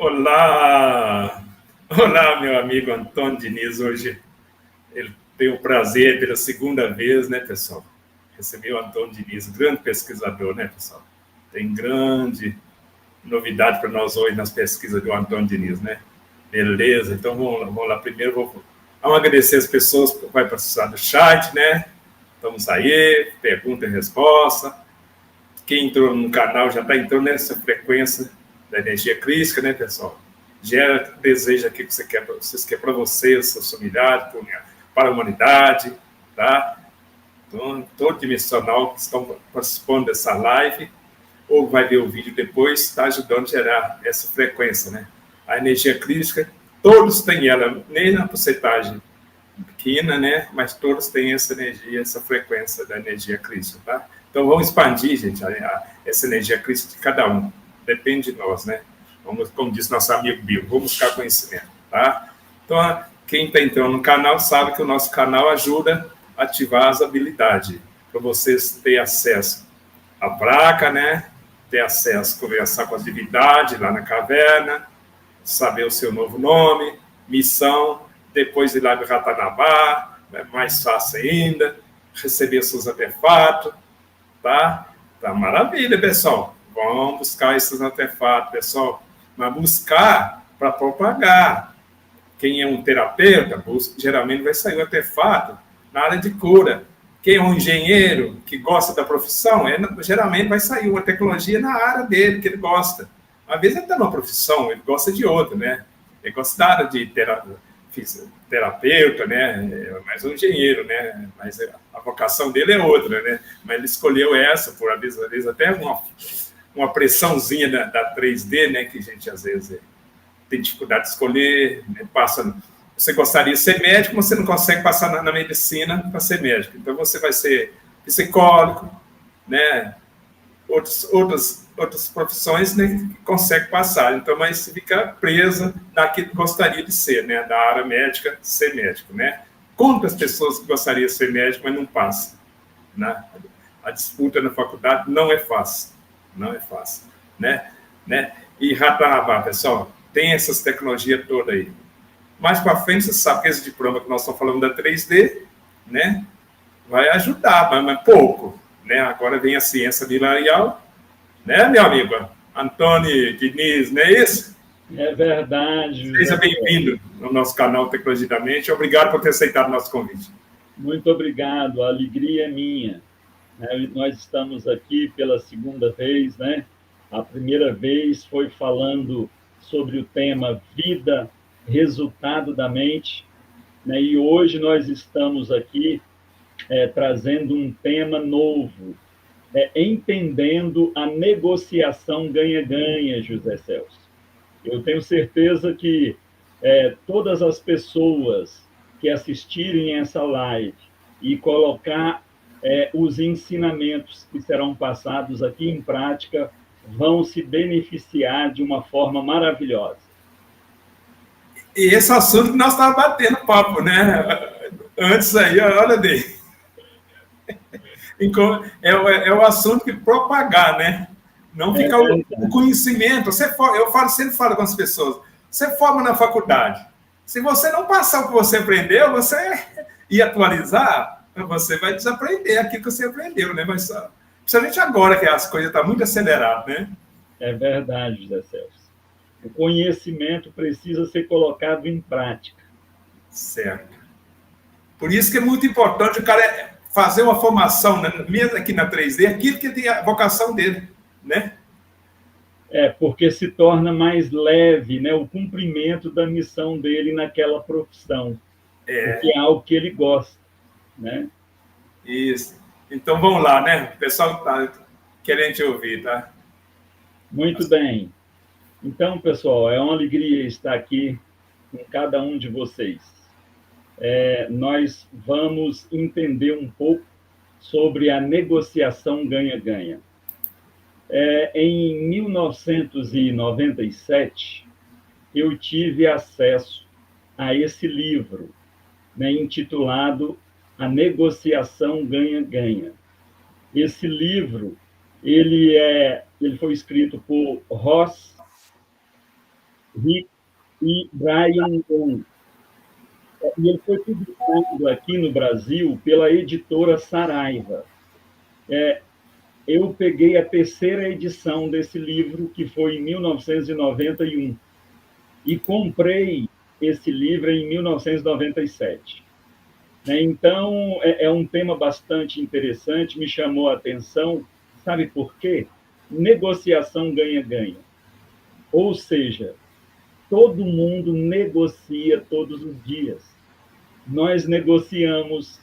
Olá! Olá, meu amigo Antônio Diniz. Hoje ele tem o prazer, pela segunda vez, né, pessoal? Receber o Antônio Diniz, grande pesquisador, né, pessoal? Tem grande novidade para nós hoje nas pesquisas do Antônio Diniz, né? Beleza, então vamos lá. Primeiro vamos agradecer as pessoas que vai participar do chat, né? Estamos aí, pergunta e resposta. Quem entrou no canal já está entrando nessa frequência da energia crística, né, pessoal? Gera desejo aqui que vocês querem para vocês, seus familiares, para a humanidade, tá? Então, todo dimensional que estão participando dessa live, ou vai ver o vídeo depois, está ajudando a gerar essa frequência, né? A energia crística, todos têm ela, nem na porcentagem pequena, né? Mas todos têm essa energia, essa frequência da energia crística, tá? Então, vamos expandir, gente, essa energia crística de cada um. Depende de nós, né? Vamos, como disse nosso amigo Bill, vamos buscar conhecimento, tá? Então, quem está entrando no canal sabe que o nosso canal ajuda a ativar as habilidades, para vocês terem acesso à placa, né? Ter acesso a conversar com as divindades lá na caverna, saber o seu novo nome, missão, depois ir lá do Ratanabá, é mais fácil ainda, receber seus artefatos, tá? Tá maravilha, pessoal. Vamos buscar esses artefatos, pessoal. Mas buscar para propagar. Quem é um terapeuta, geralmente vai sair um artefato na área de cura. Quem é um engenheiro que gosta da profissão, geralmente vai sair uma tecnologia na área dele, que ele gosta. Às vezes ele está numa profissão, ele gosta de outra, né? Ele gosta da área de terapeuta, né? Mas um engenheiro, né? Mas a vocação dele é outra, né? Mas ele escolheu essa, por às vezes até uma pressãozinha da 3D, né? Que a gente às vezes tem dificuldade de escolher, né? Você gostaria de ser médico, mas você não consegue passar na medicina para ser médico. Então você vai ser psicólogo, né? Outras profissões, né, que consegue passar. Então, mas fica presa naquilo que gostaria de ser, né? Da área médica, ser médico, né? Quantas pessoas que gostariam de ser médico, mas não passam, né? A disputa na faculdade não é fácil, né? E Ratanabá, pessoal, tem essas tecnologias todas aí. Mais para frente, você sabe que esse diploma que nós estamos falando da 3D, né? Vai ajudar, mas pouco, né? Agora vem a ciência milarial, né, meu amigo? Antônio Diniz, não é isso? É verdade. Seja bem-vindo no nosso canal Tecnologia da Mente. Obrigado por ter aceitado o nosso convite. Muito obrigado, a alegria é minha. Nós estamos aqui pela segunda vez, né? A primeira vez foi falando sobre o tema vida, resultado da mente, né? E hoje nós estamos aqui trazendo um tema novo, entendendo a negociação ganha-ganha, José Celso. Eu tenho certeza que todas as pessoas que assistirem essa live e colocar os ensinamentos que serão passados aqui em prática vão se beneficiar de uma forma maravilhosa. E esse assunto que nós estávamos batendo papo, né? Antes aí, olha daí. É o assunto que propagar, né? Não fica o conhecimento. Eu sempre falo com as pessoas, você forma na faculdade. Se você não passar o que você aprendeu, você ir atualizar, você vai desaprender aquilo que você aprendeu, né? Mas, principalmente agora que as coisas estão muito aceleradas, né? É verdade, José Celso. O conhecimento precisa ser colocado em prática. Certo. Por isso que é muito importante o cara fazer uma formação, né, mesmo aqui na 3D, aquilo que tem a vocação dele, né? Porque se torna mais leve, né, o cumprimento da missão dele naquela profissão, porque é algo que ele gosta, né? Isso. Então, vamos lá, né? O pessoal está querendo te ouvir, tá? Muito bem. Então, pessoal, é uma alegria estar aqui com cada um de vocês. Nós vamos entender um pouco sobre a negociação ganha-ganha. Em 1997, eu tive acesso a esse livro, né, intitulado A Negociação Ganha-Ganha. Esse livro, ele foi escrito por Ross Rick e Brian Young. E ele foi publicado aqui no Brasil pela editora Saraiva. Eu peguei a terceira edição desse livro, que foi em 1991, e comprei esse livro em 1997. Então, é um tema bastante interessante, me chamou a atenção. Sabe por quê? Negociação ganha-ganha. Ou seja, todo mundo negocia todos os dias. Nós negociamos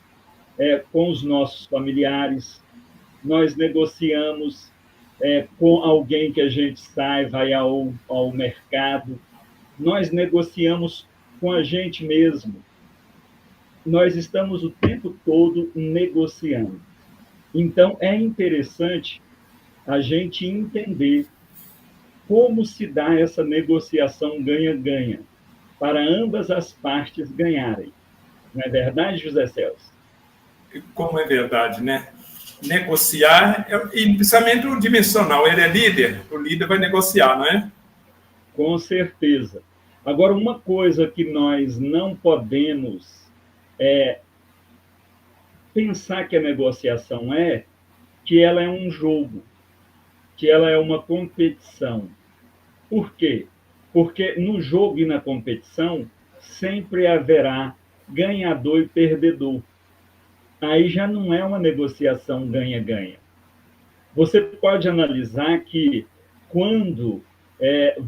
com os nossos familiares, nós negociamos com alguém que a gente sai, vai ao mercado, nós negociamos com a gente mesmo. Nós estamos o tempo todo negociando. Então, é interessante a gente entender como se dá essa negociação ganha-ganha, para ambas as partes ganharem. Não é verdade, José Celso? Como é verdade, né? Negociar, e principalmente o dimensional, ele é líder, o líder vai negociar, não é? Com certeza. Agora, uma coisa que nós não podemos pensar que a negociação que ela é um jogo, que ela é uma competição. Por quê? Porque no jogo e na competição sempre haverá ganhador e perdedor. Aí já não é uma negociação ganha-ganha. Você pode analisar que quando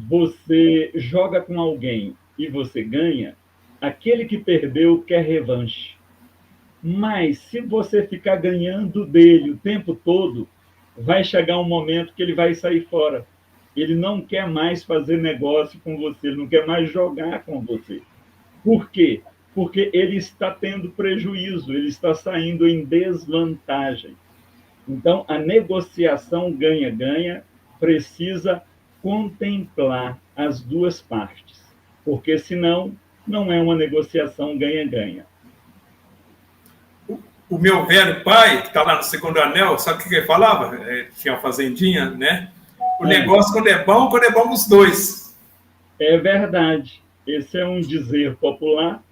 você joga com alguém e você ganha, aquele que perdeu quer revanche. Mas se você ficar ganhando dele o tempo todo, vai chegar um momento que ele vai sair fora. Ele não quer mais fazer negócio com você, ele não quer mais jogar com você. Por quê? Porque ele está tendo prejuízo, ele está saindo em desvantagem. Então, a negociação ganha-ganha precisa contemplar as duas partes, porque senão não é uma negociação ganha-ganha. O meu velho pai, que está lá no segundo anel, sabe o que ele falava? Tinha uma fazendinha, né? O negócio quando é bom os dois. É verdade. Esse é um dizer popular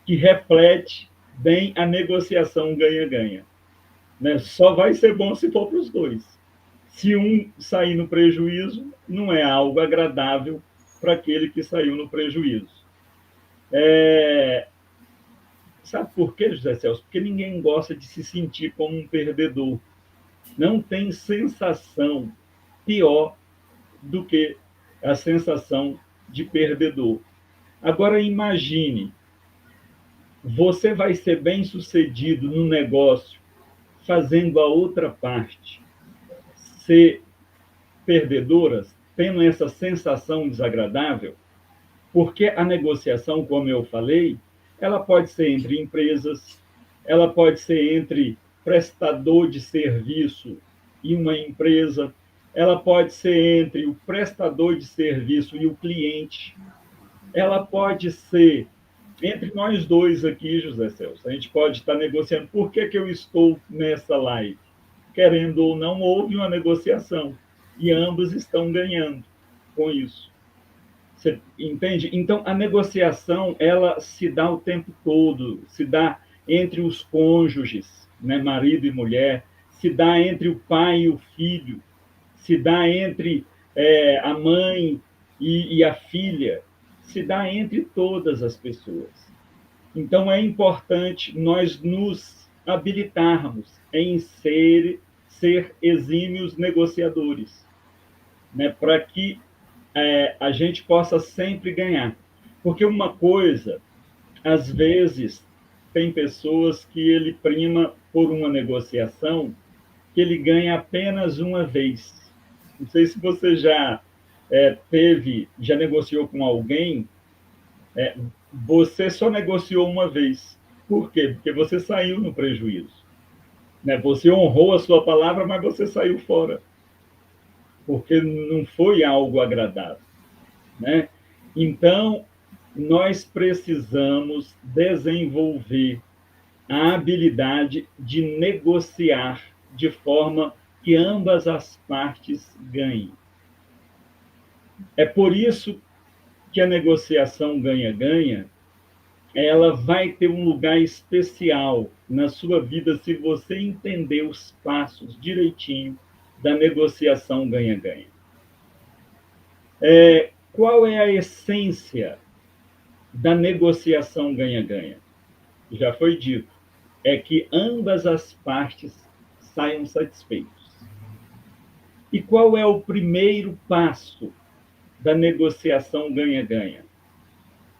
que reflete bem a negociação ganha-ganha. Né? Só vai ser bom se for para os dois. Se um sair no prejuízo, não é algo agradável para aquele que saiu no prejuízo. Sabe por quê, José Celso? Porque ninguém gosta de se sentir como um perdedor. Não tem sensação pior do que a sensação de perdedor. Agora, imagine, você vai ser bem-sucedido no negócio fazendo a outra parte ser perdedora, tendo essa sensação desagradável, porque a negociação, como eu falei, ela pode ser entre empresas, ela pode ser entre prestador de serviço e uma empresa, ela pode ser entre o prestador de serviço e o cliente, ela pode ser entre nós dois aqui, José Celso. A gente pode estar negociando. Por que eu estou nessa live? Querendo ou não, houve uma negociação e ambos estão ganhando com isso. Você entende? Então, a negociação, ela se dá o tempo todo, se dá entre os cônjuges, né, marido e mulher, se dá entre o pai e o filho, se dá entre a mãe e a filha, se dá entre todas as pessoas. Então, é importante nós nos habilitarmos em ser exímios negociadores, né, para que a gente possa sempre ganhar. Porque uma coisa, às vezes, tem pessoas que ele prima por uma negociação que ele ganha apenas uma vez. Não sei se você já já negociou com alguém, você só negociou uma vez. Por quê? Porque você saiu no prejuízo. Né? Você honrou a sua palavra, mas você saiu fora. Porque não foi algo agradável. Né? Então, nós precisamos desenvolver a habilidade de negociar de forma que ambas as partes ganhem. É por isso que a negociação ganha-ganha, ela vai ter um lugar especial na sua vida se você entender os passos direitinho da negociação ganha-ganha. Qual é a essência da negociação ganha-ganha? Já foi dito, é que ambas as partes saiam satisfeitos. E qual é o primeiro passo da negociação ganha-ganha?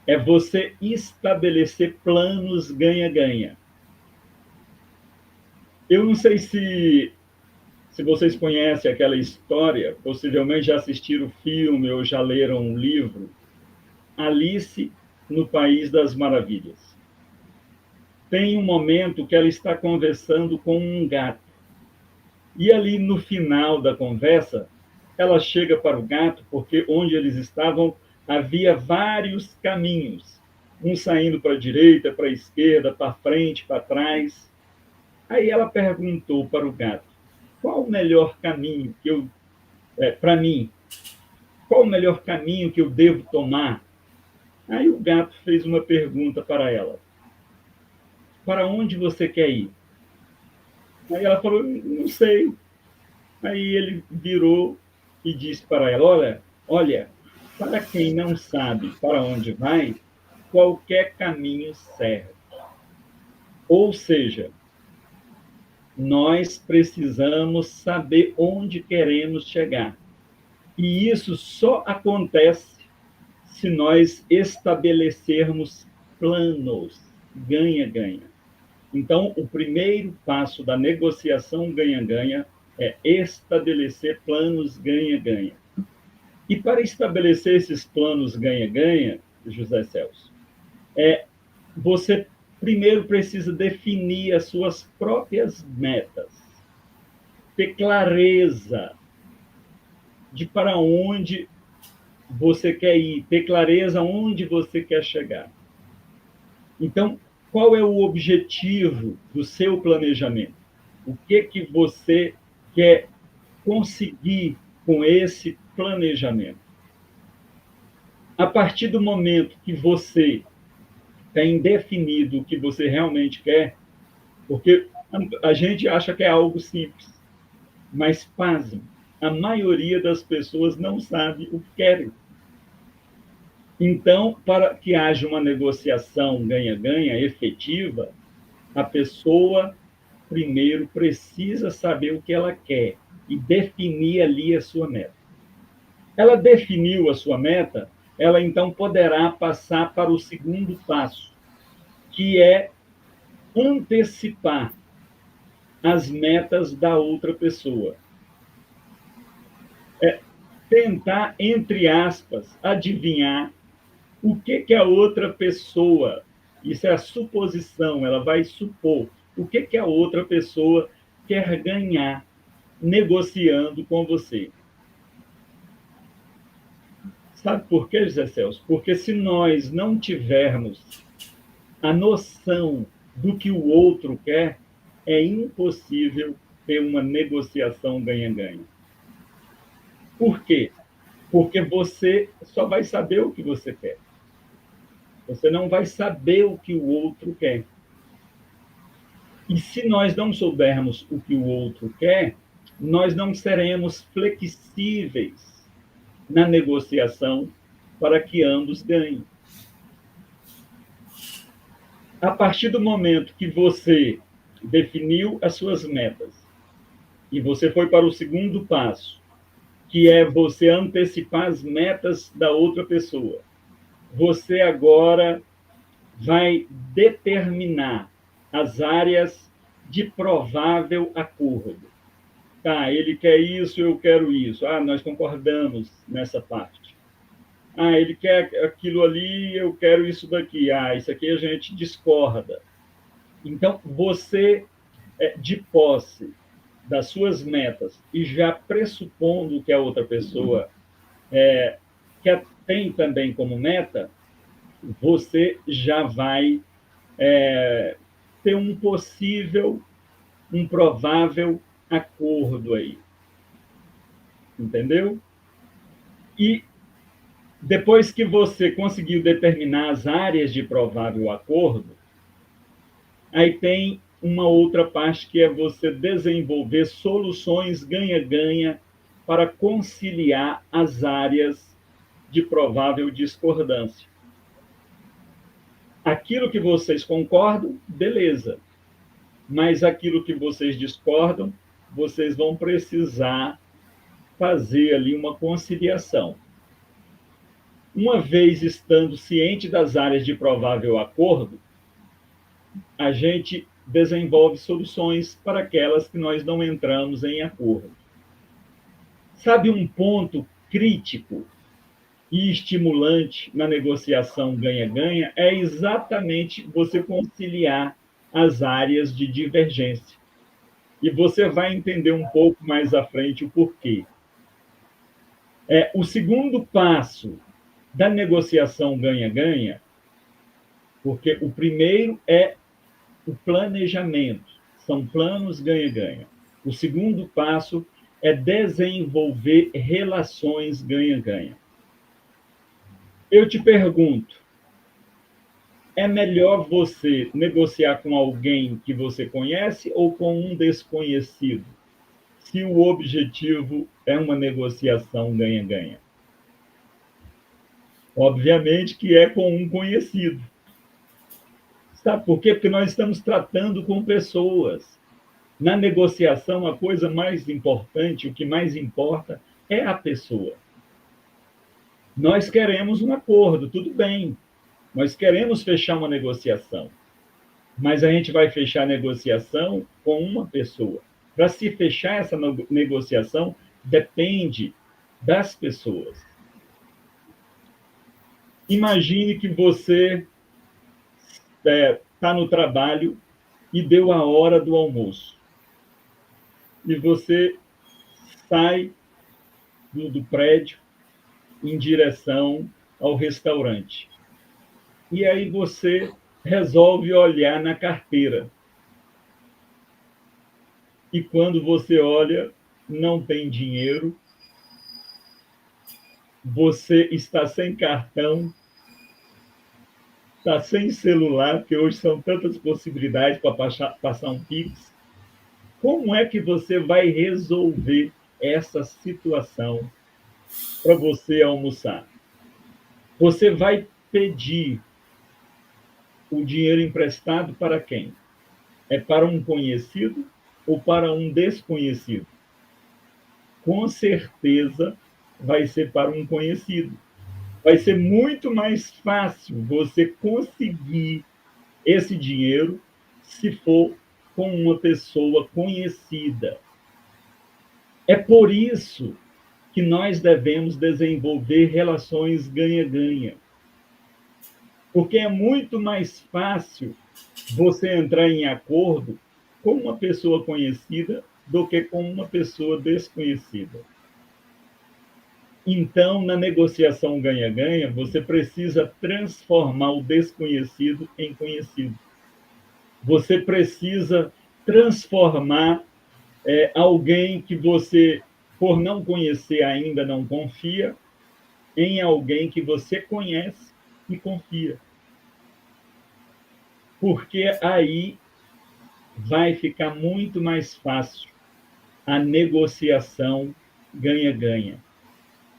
É você estabelecer planos ganha-ganha. Eu não sei se vocês conhecem aquela história, possivelmente já assistiram o filme ou já leram um livro, Alice no País das Maravilhas. Tem um momento que ela está conversando com um gato. E ali no final da conversa, ela chega para o gato, porque onde eles estavam havia vários caminhos, um saindo para a direita, para a esquerda, para frente, para trás. Aí ela perguntou para o gato: qual o melhor caminho para mim? Qual o melhor caminho que eu devo tomar? Aí o gato fez uma pergunta para ela: para onde você quer ir? Aí ela falou: não sei. Aí ele virou e disse para ela: olha, para quem não sabe para onde vai, qualquer caminho serve. Ou seja, nós precisamos saber onde queremos chegar. E isso só acontece se nós estabelecermos planos ganha-ganha. Então, o primeiro passo da negociação ganha-ganha é estabelecer planos ganha-ganha. E para estabelecer esses planos ganha-ganha, José Celso, você primeiro precisa definir as suas próprias metas, ter clareza de para onde você quer ir, ter clareza onde você quer chegar. Então, qual é o objetivo do seu planejamento? O que você quer conseguir com esse planejamento? A partir do momento que você tem definido o que você realmente quer, porque a gente acha que é algo simples, mas, pasme, a maioria das pessoas não sabe o que querem. Então, para que haja uma negociação ganha-ganha efetiva, a pessoa primeiro precisa saber o que ela quer e definir ali a sua meta. Ela definiu a sua meta, ela então poderá passar para o segundo passo, que é antecipar as metas da outra pessoa. Tentar, entre aspas, adivinhar o que a outra pessoa, isso é a suposição, ela vai supor, o que a outra pessoa quer ganhar negociando com você. Sabe por quê, José Celso? Porque se nós não tivermos a noção do que o outro quer, é impossível ter uma negociação ganha-ganha. Por quê? Porque você só vai saber o que você quer. Você não vai saber o que o outro quer. E se nós não soubermos o que o outro quer, nós não seremos flexíveis na negociação para que ambos ganhem. A partir do momento que você definiu as suas metas e você foi para o segundo passo, que é você antecipar as metas da outra pessoa, você agora vai determinar as áreas de provável acordo. Tá, ele quer isso, eu quero isso. Ah, nós concordamos nessa parte. Ah, ele quer aquilo ali, eu quero isso daqui. Ah, isso aqui a gente discorda. Então, você, de posse das suas metas e já pressupondo que a outra pessoa tem também como meta, você já vai ter um provável acordo aí. Entendeu? E Depois que você conseguiu determinar as áreas de provável acordo, aí tem uma outra parte que é você desenvolver soluções ganha-ganha para conciliar as áreas de provável discordância. Aquilo que vocês concordam, beleza. Mas aquilo que vocês discordam, vocês vão precisar fazer ali uma conciliação. Uma vez estando ciente das áreas de provável acordo, a gente desenvolve soluções para aquelas que nós não entramos em acordo. Sabe um ponto crítico e estimulante na negociação ganha-ganha? É exatamente você conciliar as áreas de divergência. E você vai entender um pouco mais à frente o porquê. O segundo passo da negociação ganha-ganha, porque o primeiro é o planejamento, são planos ganha-ganha. O segundo passo é desenvolver relações ganha-ganha. Eu te pergunto, é melhor você negociar com alguém que você conhece ou com um desconhecido, se o objetivo é uma negociação ganha-ganha? Obviamente que é com um conhecido. Sabe por quê? Porque nós estamos tratando com pessoas. Na negociação, a coisa mais importante, o que mais importa, é a pessoa. Nós queremos um acordo, tudo bem. Nós queremos fechar uma negociação. Mas a gente vai fechar a negociação com uma pessoa. Para se fechar essa negociação, depende das pessoas. Imagine que você está no trabalho e deu a hora do almoço. E você sai do prédio em direção ao restaurante. E aí você resolve olhar na carteira. E quando você olha, não tem dinheiro, você está sem cartão, está sem celular, porque hoje são tantas possibilidades para passar um Pix. Como é que você vai resolver essa situação para você almoçar? Você vai pedir o dinheiro emprestado para quem? É para um conhecido ou para um desconhecido? Com certeza vai ser para um conhecido. Vai ser muito mais fácil você conseguir esse dinheiro se for com uma pessoa conhecida. É por isso que nós devemos desenvolver relações ganha-ganha. Porque é muito mais fácil você entrar em acordo com uma pessoa conhecida do que com uma pessoa desconhecida. Então, na negociação ganha-ganha, você precisa transformar o desconhecido em conhecido. Você precisa transformar alguém que você, por não conhecer ainda, não confia, em alguém que você conhece e confia. Porque aí vai ficar muito mais fácil a negociação ganha-ganha.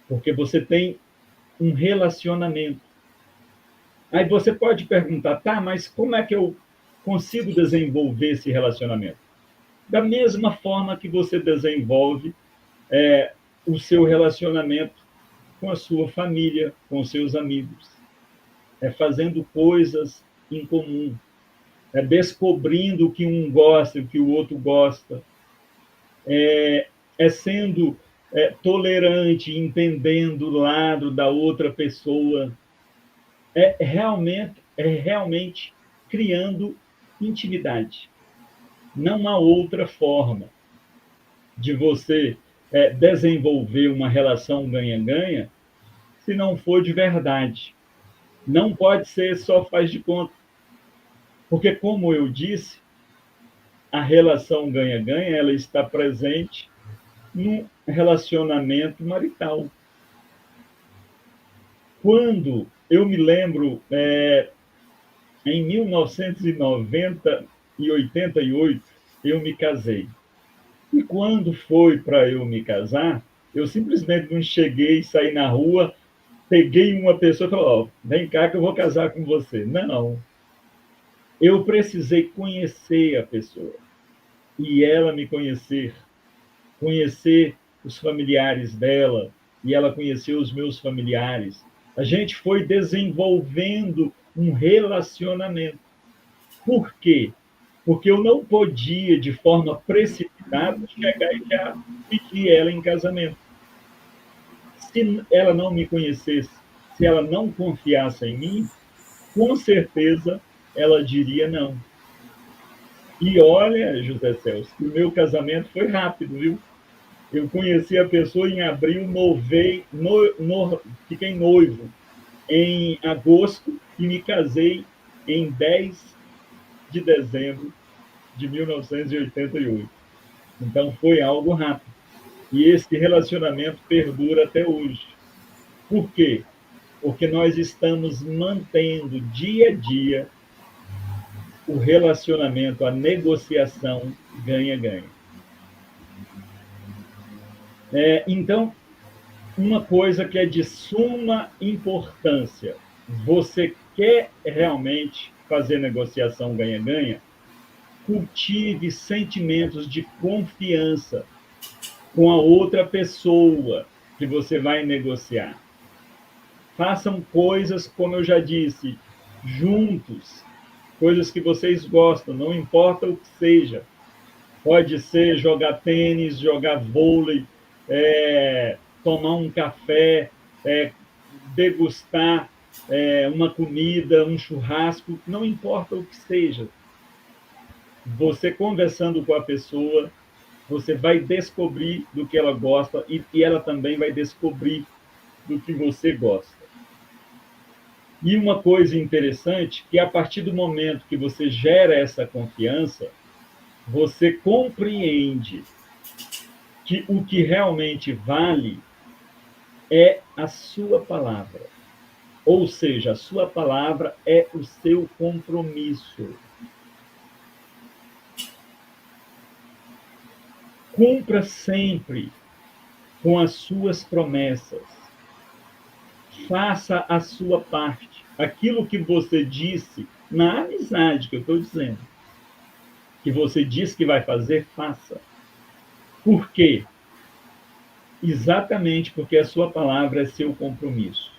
Porque você tem um relacionamento. Aí você pode perguntar, tá, mas como é que eu consigo desenvolver esse relacionamento? Da mesma forma que você desenvolve o seu relacionamento com a sua família, com seus amigos. Fazendo coisas em comum. Descobrindo o que um gosta, o que o outro gosta. Sendo tolerante, entendendo o lado da outra pessoa. Realmente criando intimidade. Não há outra forma de você desenvolver uma relação ganha-ganha se não for de verdade. Não pode ser só faz de conta. Porque, como eu disse, a relação ganha-ganha ela está presente no relacionamento marital. quando eu me lembro, em 1990 e 88, eu me casei. E quando foi para eu me casar, eu simplesmente não cheguei, saí na rua, peguei uma pessoa e falei, ó, vem cá que eu vou casar com você. Não. Eu precisei conhecer a pessoa e ela me conhecer os familiares dela e ela conheceu os meus familiares. A gente foi desenvolvendo um relacionamento. Por quê? Porque eu não podia, de forma precipitada, chegar e já pedir ela em casamento. Se ela não me conhecesse, se ela não confiasse em mim, com certeza ela diria não. E olha, José Celso, o meu casamento foi rápido, viu? Eu conheci a pessoa em abril, fiquei noivo em agosto e me casei em 10 de dezembro de 1988. Então foi algo rápido. E esse relacionamento perdura até hoje. Por quê? Porque nós estamos mantendo dia a dia o relacionamento, a negociação ganha-ganha. Então, uma coisa que é de suma importância, você quer realmente fazer negociação ganha-ganha? Cultive sentimentos de confiança com a outra pessoa que você vai negociar. Façam coisas, como eu já disse, juntos, coisas que vocês gostam, não importa o que seja. Pode ser jogar tênis, jogar vôlei, tomar um café, degustar uma comida, um churrasco, não importa o que seja. Você conversando com a pessoa, você vai descobrir do que ela gosta e ela também vai descobrir do que você gosta. E uma coisa interessante, que a partir do momento que você gera essa confiança, você compreende que o que realmente vale é a sua palavra. Ou seja, a sua palavra é o seu compromisso. Cumpra sempre com as suas promessas. Faça a sua parte. Aquilo que você disse na amizade que eu estou dizendo, que você disse que vai fazer, faça. Por quê? Exatamente porque a sua palavra é seu compromisso.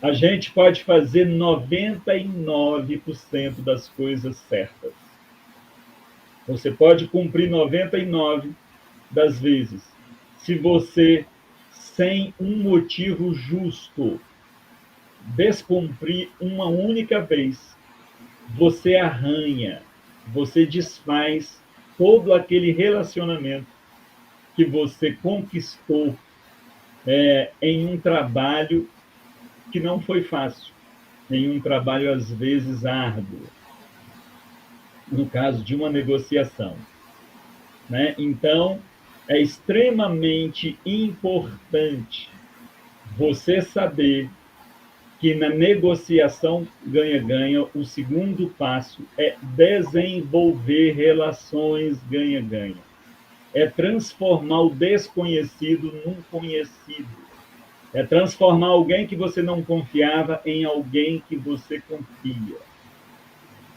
A gente pode fazer 99% das coisas certas. Você pode cumprir 99 das vezes. Se você, sem um motivo justo, descumprir uma única vez, você arranha, você desfaz todo aquele relacionamento que você conquistou em um trabalho que não foi fácil, em um trabalho às vezes árduo, no caso de uma negociação. Então, é extremamente importante você saber que na negociação ganha-ganha, o segundo passo é desenvolver relações ganha-ganha. É transformar o desconhecido num conhecido. É transformar alguém que você não confiava em alguém que você confia.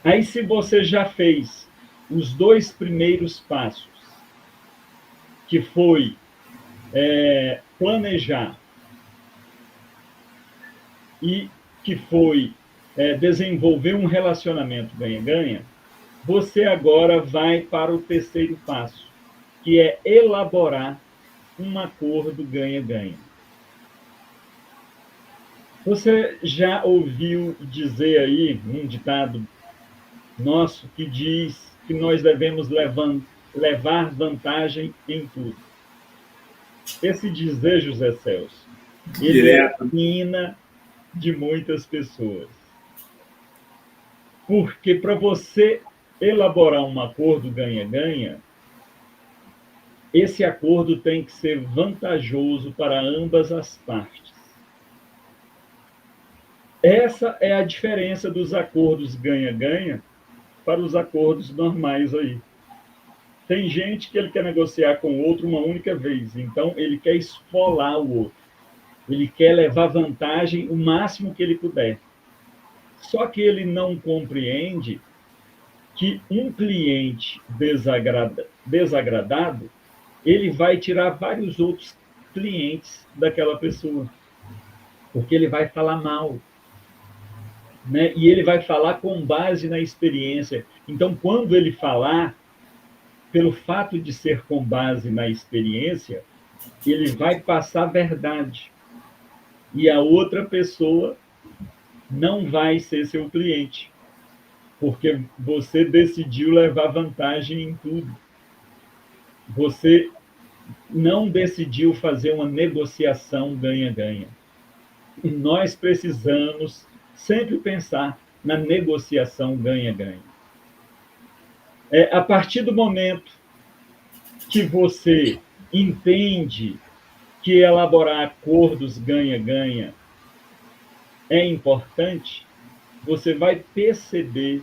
Aí, se você já fez os 2 primeiros passos, que foi planejar e que foi desenvolver um relacionamento ganha-ganha, você agora vai para o terceiro passo, que é elaborar um acordo ganha-ganha. Você já ouviu dizer aí um ditado nosso que diz que nós devemos levar vantagem em tudo. Esse dizer, José Celso, ele é a sina de muitas pessoas. Porque para você elaborar um acordo ganha-ganha, esse acordo tem que ser vantajoso para ambas as partes. Essa é a diferença dos acordos ganha-ganha para os acordos normais aí. Tem gente que ele quer negociar com o outro uma única vez, então ele quer esfolar o outro. Ele quer levar vantagem o máximo que ele puder. Só que ele não compreende que um cliente desagradado, ele vai tirar vários outros clientes daquela pessoa, porque ele vai falar mal, né? E ele vai falar com base na experiência. Então, quando ele falar, pelo fato de ser com base na experiência, ele vai passar a verdade. E a outra pessoa não vai ser seu cliente, porque você decidiu levar vantagem em tudo. Você não decidiu fazer uma negociação ganha-ganha. E nós precisamos sempre pensar na negociação ganha-ganha. A partir do momento que você entende que elaborar acordos ganha-ganha é importante, você vai perceber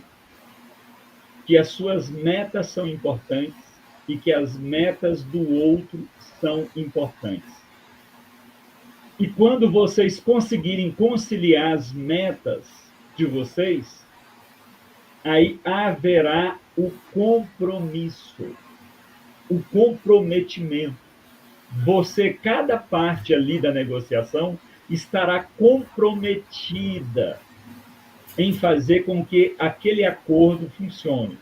que as suas metas são importantes e que as metas do outro são importantes. E quando vocês conseguirem conciliar as metas de vocês, aí haverá o compromisso, o comprometimento. Cada parte ali da negociação estará comprometida em fazer com que aquele acordo funcione.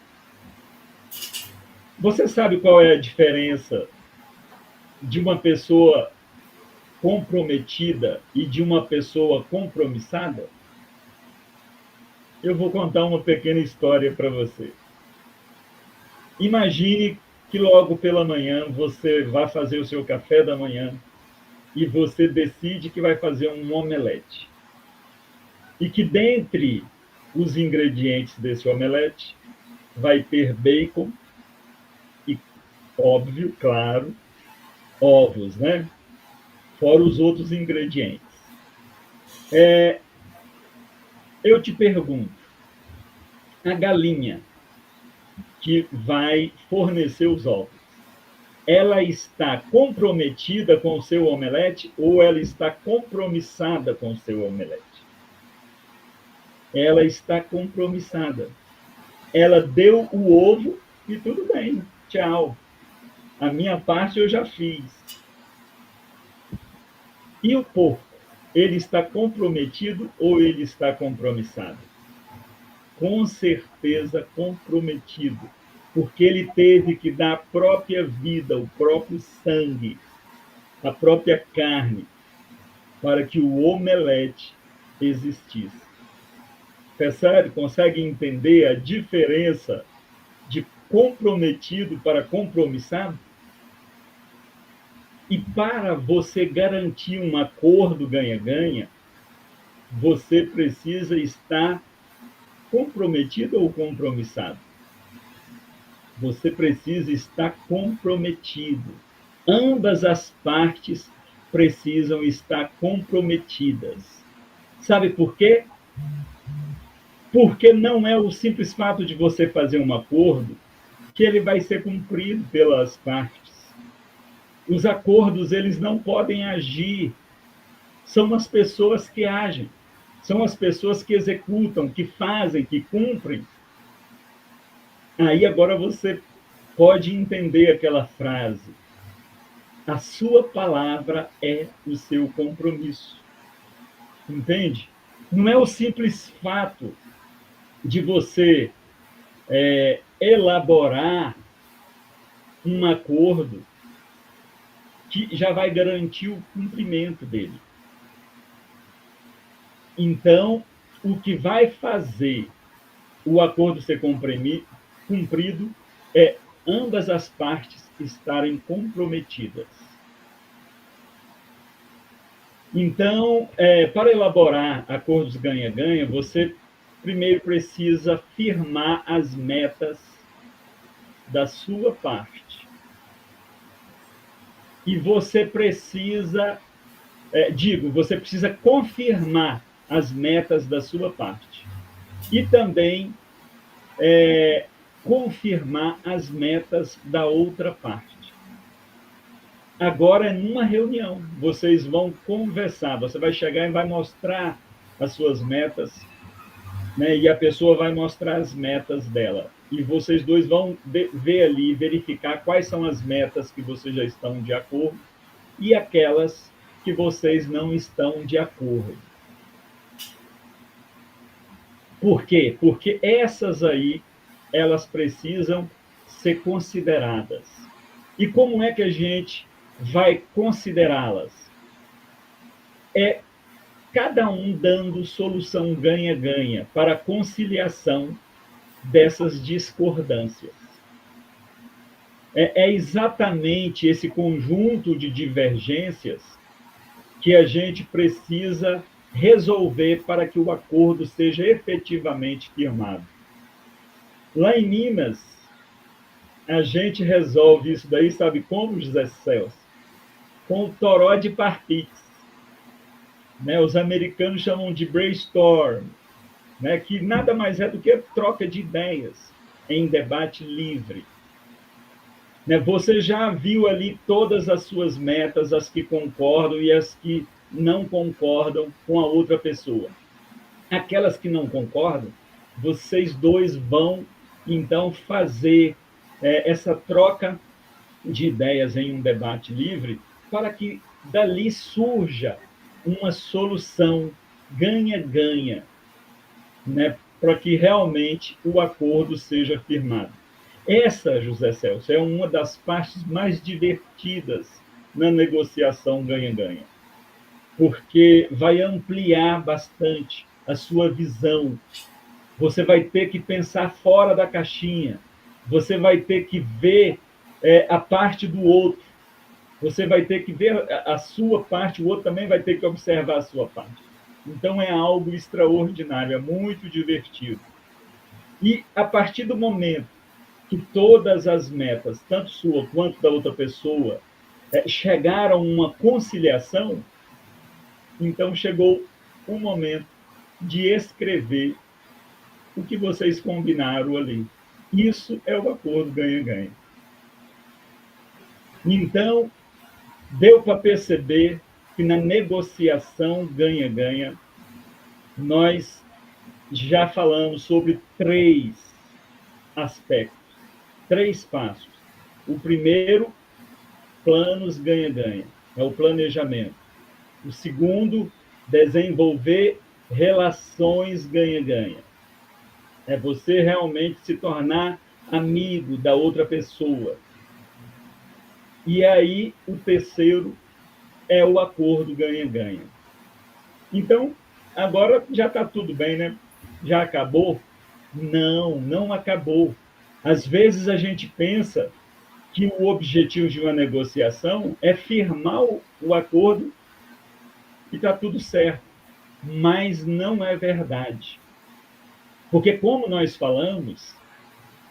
Você sabe qual é a diferença de uma pessoa comprometida e de uma pessoa compromissada? Eu vou contar uma pequena história para você. Imagine que logo pela manhã você vai fazer o seu café da manhã e você decide que vai fazer um omelete. E que dentre os ingredientes desse omelete vai ter bacon e, óbvio, claro, ovos, né? Fora os outros ingredientes. Eu te pergunto, a galinha que vai fornecer os ovos, ela está comprometida com o seu omelete ou ela está compromissada com o seu omelete? Ela está compromissada. Ela deu o ovo e tudo bem, tchau. A minha parte eu já fiz. E o porco? Ele está comprometido ou ele está compromissado? Com certeza comprometido, porque ele teve que dar a própria vida, o próprio sangue, a própria carne, para que o omelete existisse. Percebe? Consegue entender a diferença de comprometido para compromissado? E para você garantir um acordo ganha-ganha, você precisa estar comprometido ou compromissado? Você precisa estar comprometido. Ambas as partes precisam estar comprometidas. Sabe por quê? Porque não é o simples fato de você fazer um acordo que ele vai ser cumprido pelas partes. Os acordos, eles não podem agir. São as pessoas que agem. São as pessoas que executam, que fazem, que cumprem. Aí agora você pode entender aquela frase. A sua palavra é o seu compromisso. Entende? Não é o simples fato de você elaborar um acordo que já vai garantir o cumprimento dele. Então, o que vai fazer o acordo ser cumprido é ambas as partes estarem comprometidas. Então, para elaborar acordos ganha-ganha, você primeiro precisa firmar as metas da sua parte. E você precisa, você precisa confirmar as metas da sua parte. E também confirmar as metas da outra parte. Agora é numa reunião, vocês vão conversar, você vai chegar e vai mostrar as suas metas, né? E a pessoa vai mostrar as metas dela. E vocês dois vão ver ali, verificar quais são as metas que vocês já estão de acordo e aquelas que vocês não estão de acordo. Por quê? Porque essas aí, elas precisam ser consideradas. E como é que a gente vai considerá-las? É cada um dando solução ganha-ganha para a conciliação dessas discordâncias. É exatamente esse conjunto de divergências que a gente precisa resolver para que o acordo seja efetivamente firmado. Lá em Minas, a gente resolve isso daí, sabe como, José Celso? Com o toró de parpix. Né? Os americanos chamam de brainstorm, né? Que nada mais é do que troca de ideias em debate livre. Né? Você já viu ali todas as suas metas, as que concordam e as que não concordam com a outra pessoa. Aquelas que não concordam, vocês dois vão, então, fazer essa troca de ideias em um debate livre para que dali surja uma solução ganha-ganha, né? Para que realmente o acordo seja firmado. Essa, José Celso, é uma das partes mais divertidas na negociação ganha-ganha, porque vai ampliar bastante a sua visão. Você vai ter que pensar fora da caixinha, você vai ter que ver a parte do outro, você vai ter que ver a sua parte, o outro também vai ter que observar a sua parte. Então, é algo extraordinário, é muito divertido. E, a partir do momento que todas as metas, tanto sua quanto da outra pessoa, chegaram a uma conciliação, então chegou o momento de escrever o que vocês combinaram ali. Isso é o acordo ganha-ganha. Então, deu para perceber que na negociação ganha-ganha, nós já falamos sobre 3 aspectos, 3 passos. O primeiro, planos ganha-ganha, é o planejamento. O segundo, desenvolver relações ganha-ganha. É você realmente se tornar amigo da outra pessoa. E aí, o terceiro é o acordo ganha-ganha. Então, agora já está tudo bem, né? Já acabou? Não, não acabou. Às vezes a gente pensa que o objetivo de uma negociação é firmar o acordo e está tudo certo. Mas não é verdade. Porque, como nós falamos,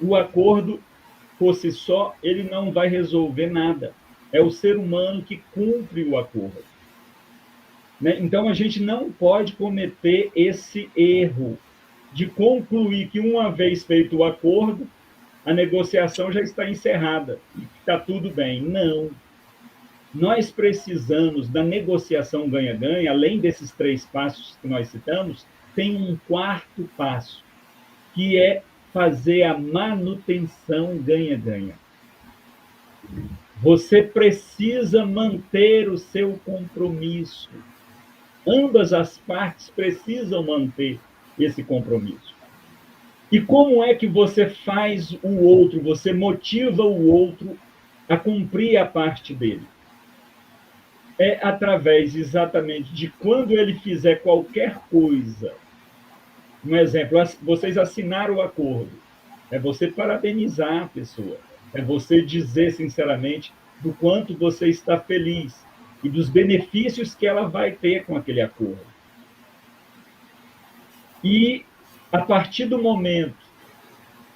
o acordo, por si só, ele não vai resolver nada. É o ser humano que cumpre o acordo. Né? Então, a gente não pode cometer esse erro de concluir que, uma vez feito o acordo, a negociação já está encerrada e está tudo bem. Não. Nós precisamos da negociação ganha-ganha, além desses 3 passos que nós citamos, tem um 4º passo, que é fazer a manutenção ganha-ganha. Você precisa manter o seu compromisso. Ambas as partes precisam manter esse compromisso. E como é que você faz o outro, você motiva o outro a cumprir a parte dele? É através exatamente de quando ele fizer qualquer coisa. Um exemplo, vocês assinaram o acordo. É você parabenizar a pessoa. É você dizer sinceramente do quanto você está feliz e dos benefícios que ela vai ter com aquele acordo. E, a partir do momento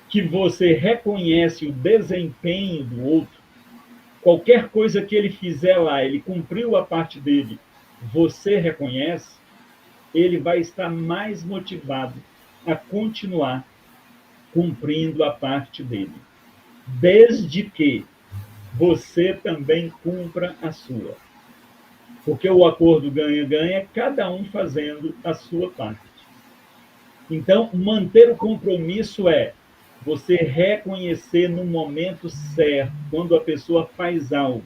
que você reconhece o desempenho do outro, qualquer coisa que ele fizer lá, ele cumpriu a parte dele, você reconhece, ele vai estar mais motivado a continuar cumprindo a parte dele, desde que você também cumpra a sua. Porque o acordo ganha-ganha é cada um fazendo a sua parte. Então, manter o compromisso é você reconhecer no momento certo, quando a pessoa faz algo.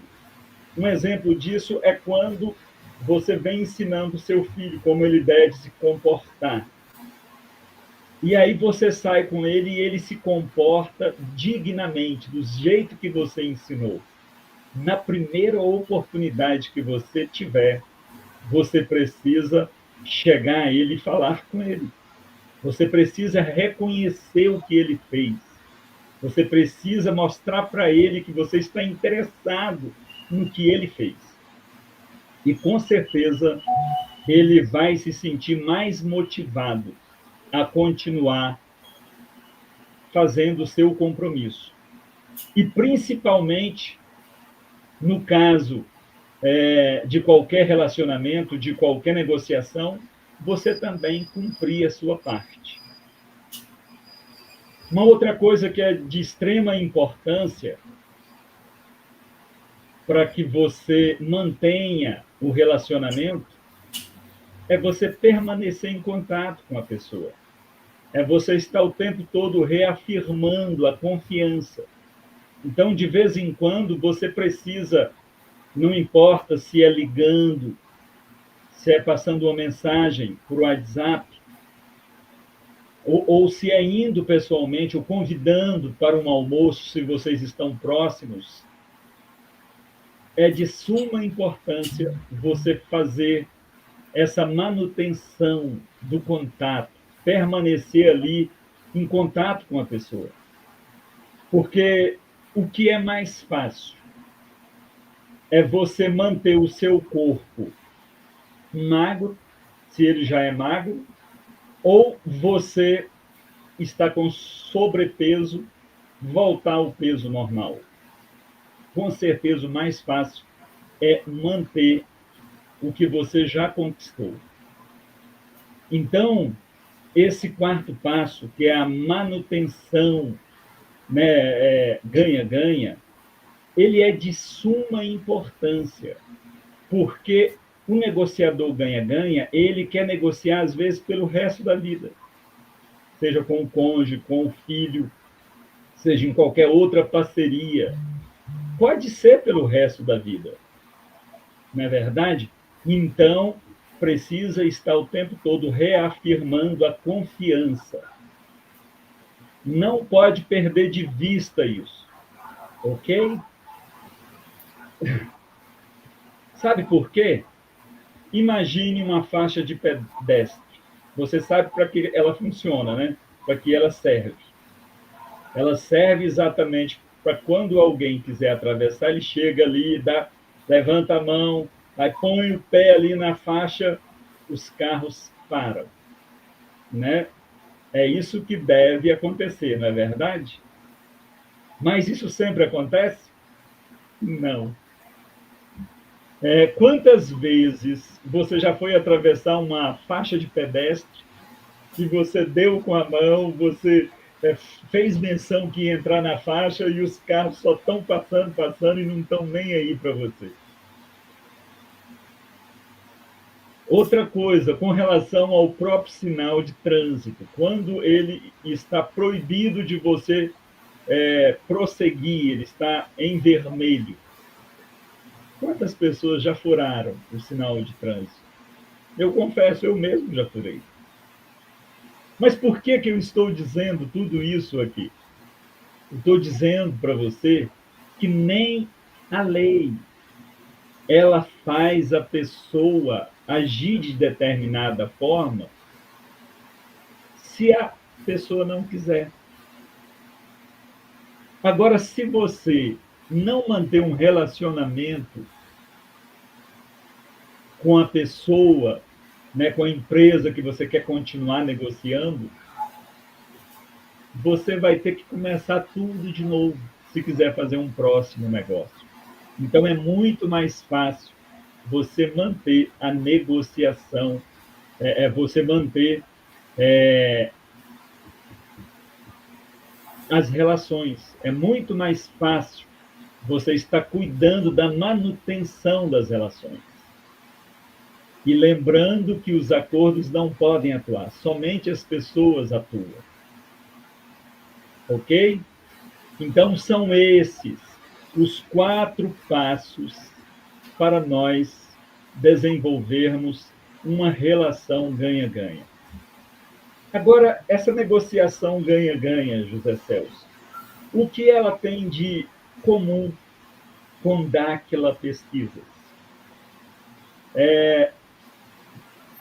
Um exemplo disso é quando você vem ensinando seu filho como ele deve se comportar. E aí você sai com ele e ele se comporta dignamente, do jeito que você ensinou. Na primeira oportunidade que você tiver, você precisa chegar a ele e falar com ele. Você precisa reconhecer o que ele fez. Você precisa mostrar para ele que você está interessado no que ele fez. E com certeza ele vai se sentir mais motivado a continuar fazendo o seu compromisso. E principalmente no caso de qualquer relacionamento, de qualquer negociação, você também cumprir a sua parte. Uma outra coisa que é de extrema importância para que você mantenha o relacionamento é você permanecer em contato com a pessoa. É você estar o tempo todo reafirmando a confiança. Então, de vez em quando, você precisa, não importa se é ligando, se é passando uma mensagem por WhatsApp, ou se é indo pessoalmente, ou convidando para um almoço, se vocês estão próximos, é de suma importância você fazer essa manutenção do contato, permanecer ali em contato com a pessoa. Porque o que é mais fácil é você manter o seu corpo magro, se ele já é magro, ou você está com sobrepeso, voltar ao peso normal. Com certeza, o mais fácil é manter o que você já conquistou. Então, esse quarto passo, que é a manutenção, né, ganha-ganha, ele é de suma importância, porque o negociador ganha-ganha, ele quer negociar, às vezes, pelo resto da vida, seja com o cônjuge, com o filho, seja em qualquer outra parceria. Pode ser pelo resto da vida, não é verdade? Então, precisa estar o tempo todo reafirmando a confiança. Não pode perder de vista isso, ok? Sabe por quê? Imagine uma faixa de pedestre. Você sabe para que ela funciona, né? Para que ela serve. Ela serve exatamente para quando alguém quiser atravessar, ele chega ali, levanta a mão, aí põe o pé ali na faixa, os carros param, né? É isso que deve acontecer, não é verdade? Mas isso sempre acontece? Não. Quantas vezes você já foi atravessar uma faixa de pedestre e você deu com a mão, você fez menção que ia entrar na faixa e os carros só estão passando e não estão nem aí para você? Outra coisa, com relação ao próprio sinal de trânsito, quando ele está proibido de você prosseguir, ele está em vermelho. Quantas pessoas já furaram o sinal de trânsito? Eu confesso, eu mesmo já furei. Mas por que eu estou dizendo tudo isso aqui? Eu estou dizendo para você que nem a lei ela faz a pessoa agir de determinada forma se a pessoa não quiser. Agora, se você não manter um relacionamento com a pessoa, né, com a empresa que você quer continuar negociando, você vai ter que começar tudo de novo, se quiser fazer um próximo negócio. Então, é muito mais fácil você manter a negociação é você manter as relações. É muito mais fácil você estar cuidando da manutenção das relações. E lembrando que os acordos não podem atuar, somente as pessoas atuam. Ok? Então, são esses os 4 passos para nós desenvolvermos uma relação ganha-ganha. Agora, essa negociação ganha-ganha, José Celso, o que ela tem de comum com Dáquila Pesquisas?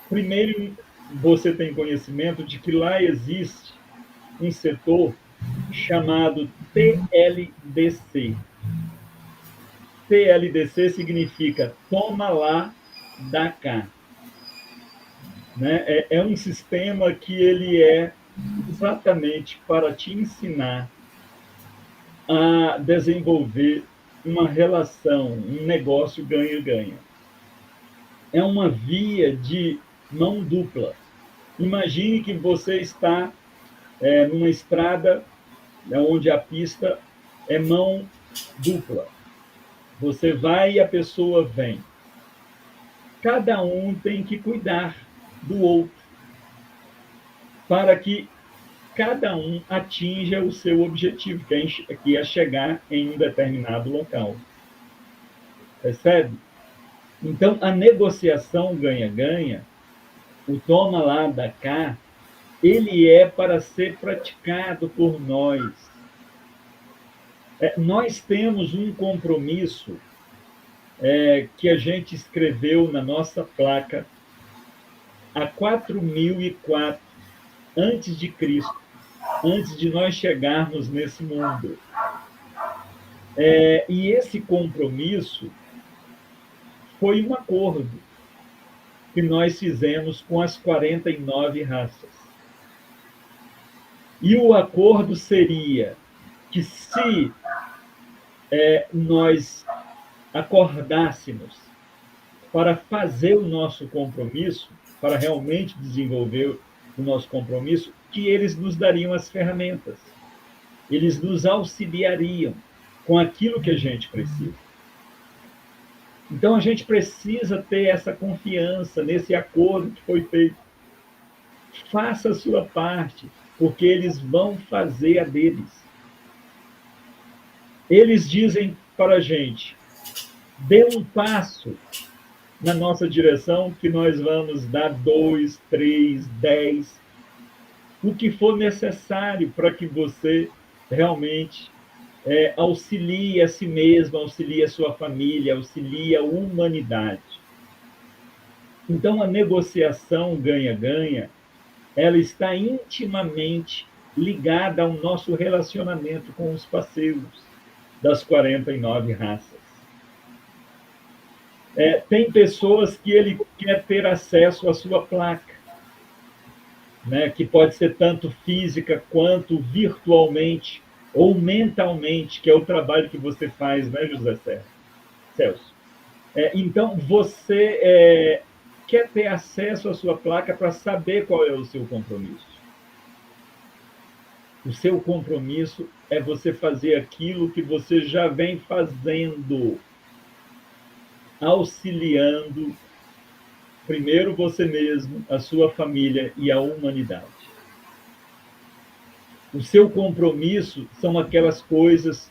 Primeiro, você tem conhecimento de que lá existe um setor chamado TLDC. TLDC significa toma lá, dá cá. Né? É um sistema que ele é exatamente para te ensinar a desenvolver uma relação, um negócio ganha-ganha. É uma via de mão dupla. Imagine que você está numa estrada onde a pista é mão dupla. Você vai e a pessoa vem. Cada um tem que cuidar do outro para que cada um atinja o seu objetivo, que é chegar em um determinado local. Percebe? Então, a negociação ganha-ganha, o toma lá, dá cá, ele é para ser praticado por nós. Nós temos um compromisso que a gente escreveu na nossa placa há 4004 antes de Cristo, antes de nós chegarmos nesse mundo. E esse compromisso foi um acordo que nós fizemos com as 49 raças. E o acordo seria que se nós acordássemos para fazer o nosso compromisso, para realmente desenvolver o nosso compromisso, que eles nos dariam as ferramentas. Eles nos auxiliariam com aquilo que a gente precisa. Então, a gente precisa ter essa confiança nesse acordo que foi feito. Faça a sua parte, porque eles vão fazer a deles. Eles dizem para a gente, dê um passo na nossa direção que nós vamos dar 2, 3, 10, o que for necessário para que você realmente auxilie a si mesmo, auxilie a sua família, auxilie a humanidade. Então, a negociação ganha-ganha, ela está intimamente ligada ao nosso relacionamento com os parceiros das 49 raças. Tem pessoas que ele quer ter acesso à sua placa, né, que pode ser tanto física quanto virtualmente ou mentalmente, que é o trabalho que você faz, né, José Celso? Então, você quer ter acesso à sua placa para saber qual é o seu compromisso. O seu compromisso é você fazer aquilo que você já vem fazendo, auxiliando primeiro você mesmo, a sua família e a humanidade. O seu compromisso são aquelas coisas,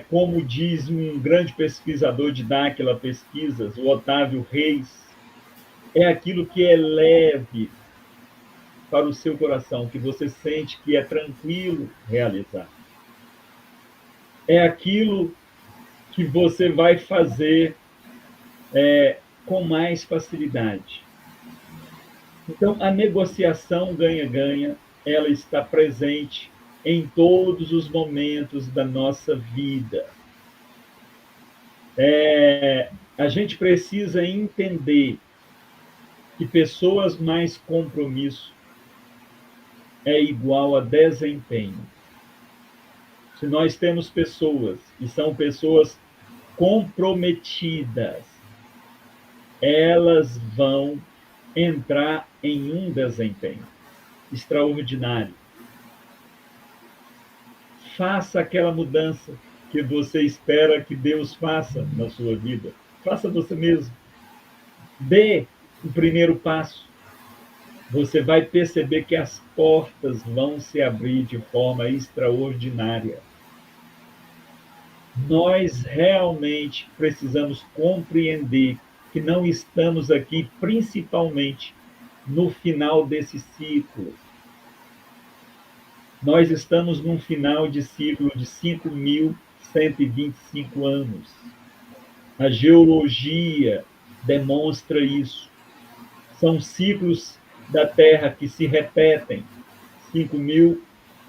como diz um grande pesquisador de Dáquila Pesquisas, o Otávio Reis, é aquilo que é leve para o seu coração, que você sente que é tranquilo realizar. É aquilo que você vai fazer com mais facilidade. Então, a negociação ganha-ganha, ela está presente em todos os momentos da nossa vida. A gente precisa entender que pessoas mais compromisso é igual a desempenho. Se nós temos pessoas, e são pessoas comprometidas, elas vão entrar em um desempenho extraordinário. Faça aquela mudança que você espera que Deus faça na sua vida. Faça você mesmo. Dê o primeiro passo. Você vai perceber que as portas vão se abrir de forma extraordinária. Nós realmente precisamos compreender que não estamos aqui principalmente no final desse ciclo. Nós estamos num final de ciclo de 5.125 anos. A geologia demonstra isso. São ciclos da Terra que se repetem 5.000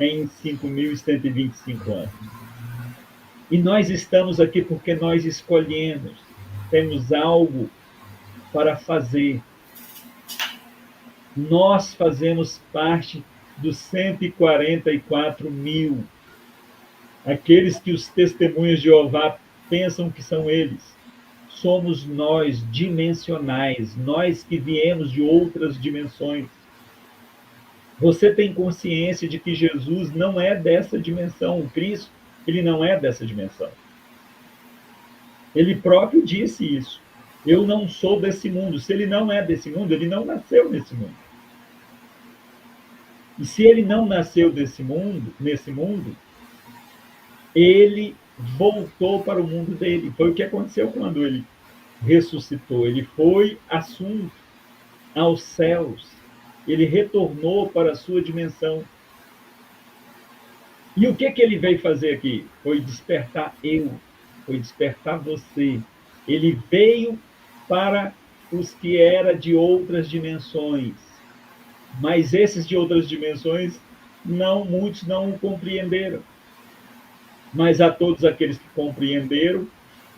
em 5.125 anos. E nós estamos aqui porque nós escolhemos, temos algo para fazer. Nós fazemos parte dos 144 mil, aqueles que os testemunhos de Jeová pensam que são eles. Somos nós, dimensionais, nós que viemos de outras dimensões. Você tem consciência de que Jesus não é dessa dimensão, o Cristo, ele não é dessa dimensão. Ele próprio disse isso. Eu não sou desse mundo. Se ele não é desse mundo, ele não nasceu nesse mundo. E se ele não nasceu nesse mundo, ele voltou para o mundo dele. Foi o que aconteceu quando ele ressuscitou. Ele foi assunto aos céus. Ele retornou para a sua dimensão. E o que ele veio fazer aqui? Foi despertar foi despertar você. Ele veio para os que eram de outras dimensões. Mas esses de outras dimensões, muitos não o compreenderam. Mas a todos aqueles que compreenderam,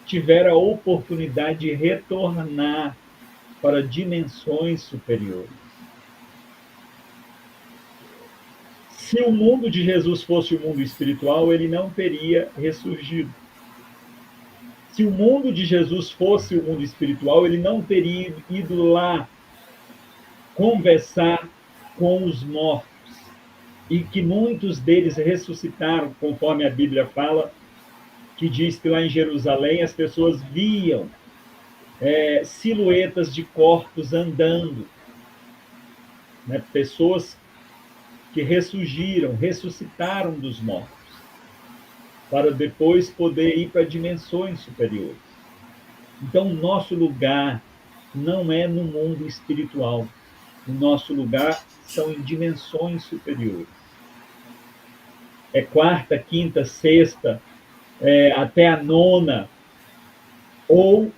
tiveram a oportunidade de retornar para dimensões superiores. Se o mundo de Jesus fosse o mundo espiritual, ele não teria ressurgido. Se o mundo de Jesus fosse o mundo espiritual, ele não teria ido lá conversar com os mortos. E que muitos deles ressuscitaram, conforme a Bíblia fala, que diz que lá em Jerusalém as pessoas viam silhuetas de corpos andando. Né? Pessoas que ressuscitaram dos mortos, para depois poder ir para dimensões superiores. Então, o nosso lugar não é no mundo espiritual. O nosso lugar são em dimensões superiores. É quarta, quinta, sexta, até a nona, ou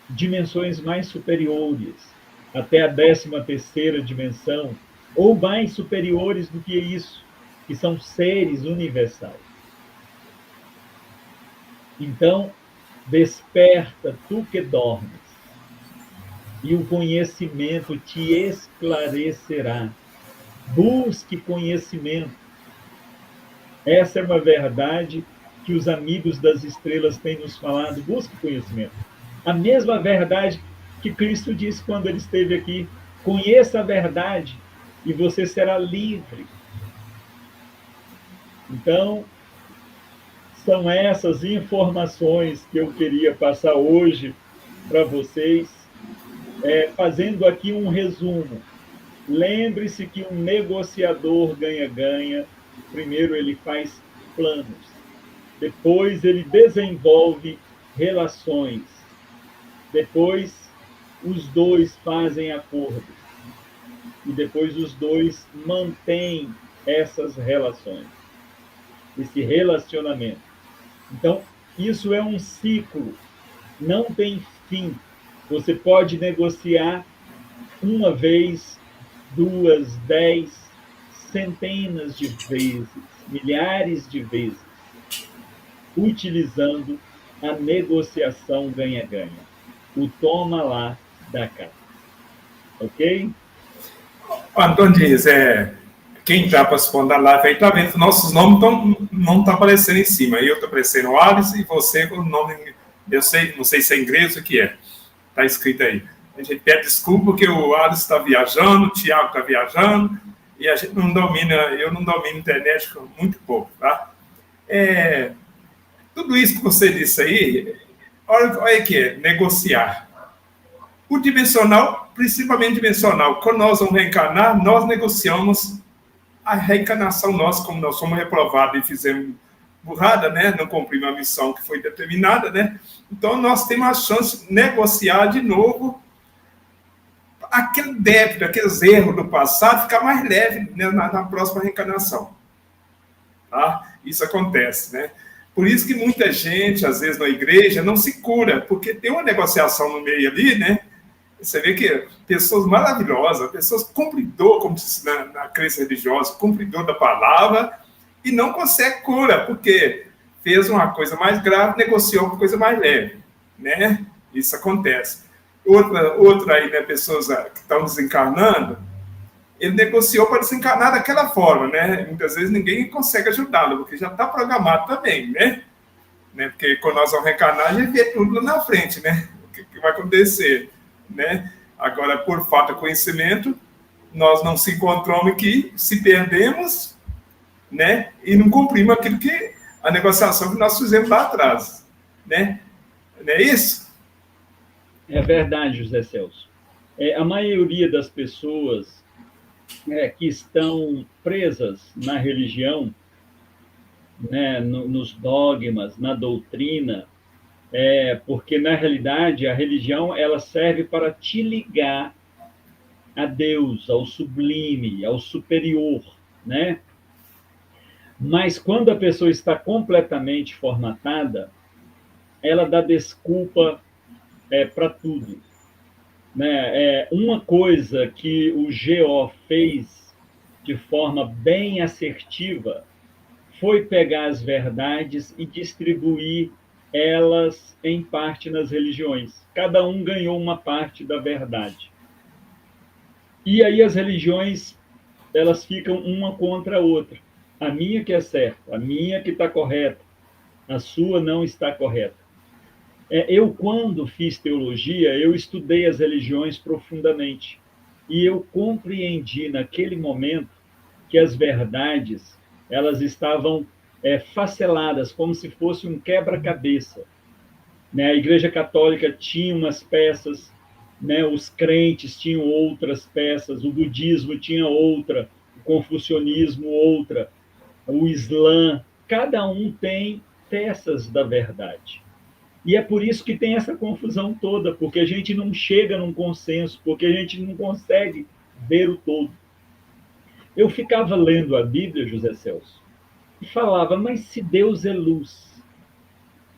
dimensões mais superiores, até a 13ª dimensão, ou mais superiores do que isso, que são seres universais. Então, desperta tu que dormes, e o conhecimento te esclarecerá. Busque conhecimento. Essa é uma verdade que os amigos das estrelas têm nos falado. Busque conhecimento. A mesma verdade que Cristo disse quando ele esteve aqui. Conheça a verdade e você será livre. Então, são essas informações que eu queria passar hoje para vocês, fazendo aqui um resumo. Lembre-se que um negociador ganha-ganha, primeiro ele faz planos, depois ele desenvolve relações, depois os dois fazem acordos, e depois os dois mantêm essas relações, esse relacionamento. Então, isso é um ciclo, não tem fim. Você pode negociar uma vez, 2, 10, centenas de vezes, milhares de vezes, utilizando a negociação ganha-ganha. O toma lá, dá cá. Ok? Antônio diz, quem está participando da live aí está vendo, nossos nomes não estão aparecendo em cima. Eu estou aparecendo o Alice e você com o nome, eu sei, não sei se é inglês ou o que é. Está escrito aí. A gente pede desculpa porque o Alisson está viajando, o Tiago está viajando, e a gente não domina, eu não domino internet muito pouco, tá? Tudo isso que você disse aí, olha que é, negociar. O dimensional, principalmente dimensional, quando nós vamos reencarnar, nós negociamos a reencarnação nossa, como nós somos reprovados e fizemos burrada, né? Não cumprimos a missão que foi determinada, né? Então, nós temos a chance de negociar de novo aquele débito, aqueles erros do passado, ficar mais leve, né, na próxima reencarnação. Tá? Isso acontece, né? Por isso que muita gente, às vezes, na igreja, não se cura, porque tem uma negociação no meio ali, né? Você vê que pessoas maravilhosas, pessoas cumpridor, como disse na crença religiosa, cumpridor da palavra, e não consegue cura, porque fez uma coisa mais grave, negociou com coisa mais leve, né? Isso acontece. Outra aí, né, pessoas que estão desencarnando, ele negociou para desencarnar daquela forma, né? Muitas vezes ninguém consegue ajudá-lo, porque já está programado também, né? Porque quando nós vamos reencarnar, a gente vê tudo lá na frente, né? O que vai acontecer, né? Agora, por falta de conhecimento, nós não se encontramos aqui, se perdemos, né? E não cumprimos aquilo que a negociação que nós fizemos lá atrás, né? Não é isso? É verdade, José Celso. A maioria das pessoas que estão presas na religião, né, nos dogmas, na doutrina, porque, na realidade, a religião ela serve para te ligar a Deus, ao sublime, ao superior, né? Mas quando a pessoa está completamente formatada, ela dá desculpa para tudo. Né? Uma coisa que o GO fez de forma bem assertiva foi pegar as verdades e distribuir elas em parte nas religiões. Cada um ganhou uma parte da verdade. E aí as religiões elas ficam uma contra a outra. A minha que é certa, a minha que está correta, a sua não está correta. Eu, quando fiz teologia, eu estudei as religiões profundamente. E eu compreendi naquele momento que as verdades elas estavam faceladas, como se fosse um quebra-cabeça. Né? A Igreja Católica tinha umas peças, né? Os crentes tinham outras peças, o budismo tinha outra, o confucionismo outra, o Islã. Cada um tem peças da verdade. E é por isso que tem essa confusão toda, porque a gente não chega num consenso, porque a gente não consegue ver o todo. Eu ficava lendo a Bíblia, José Celso, e falava, mas se Deus é luz,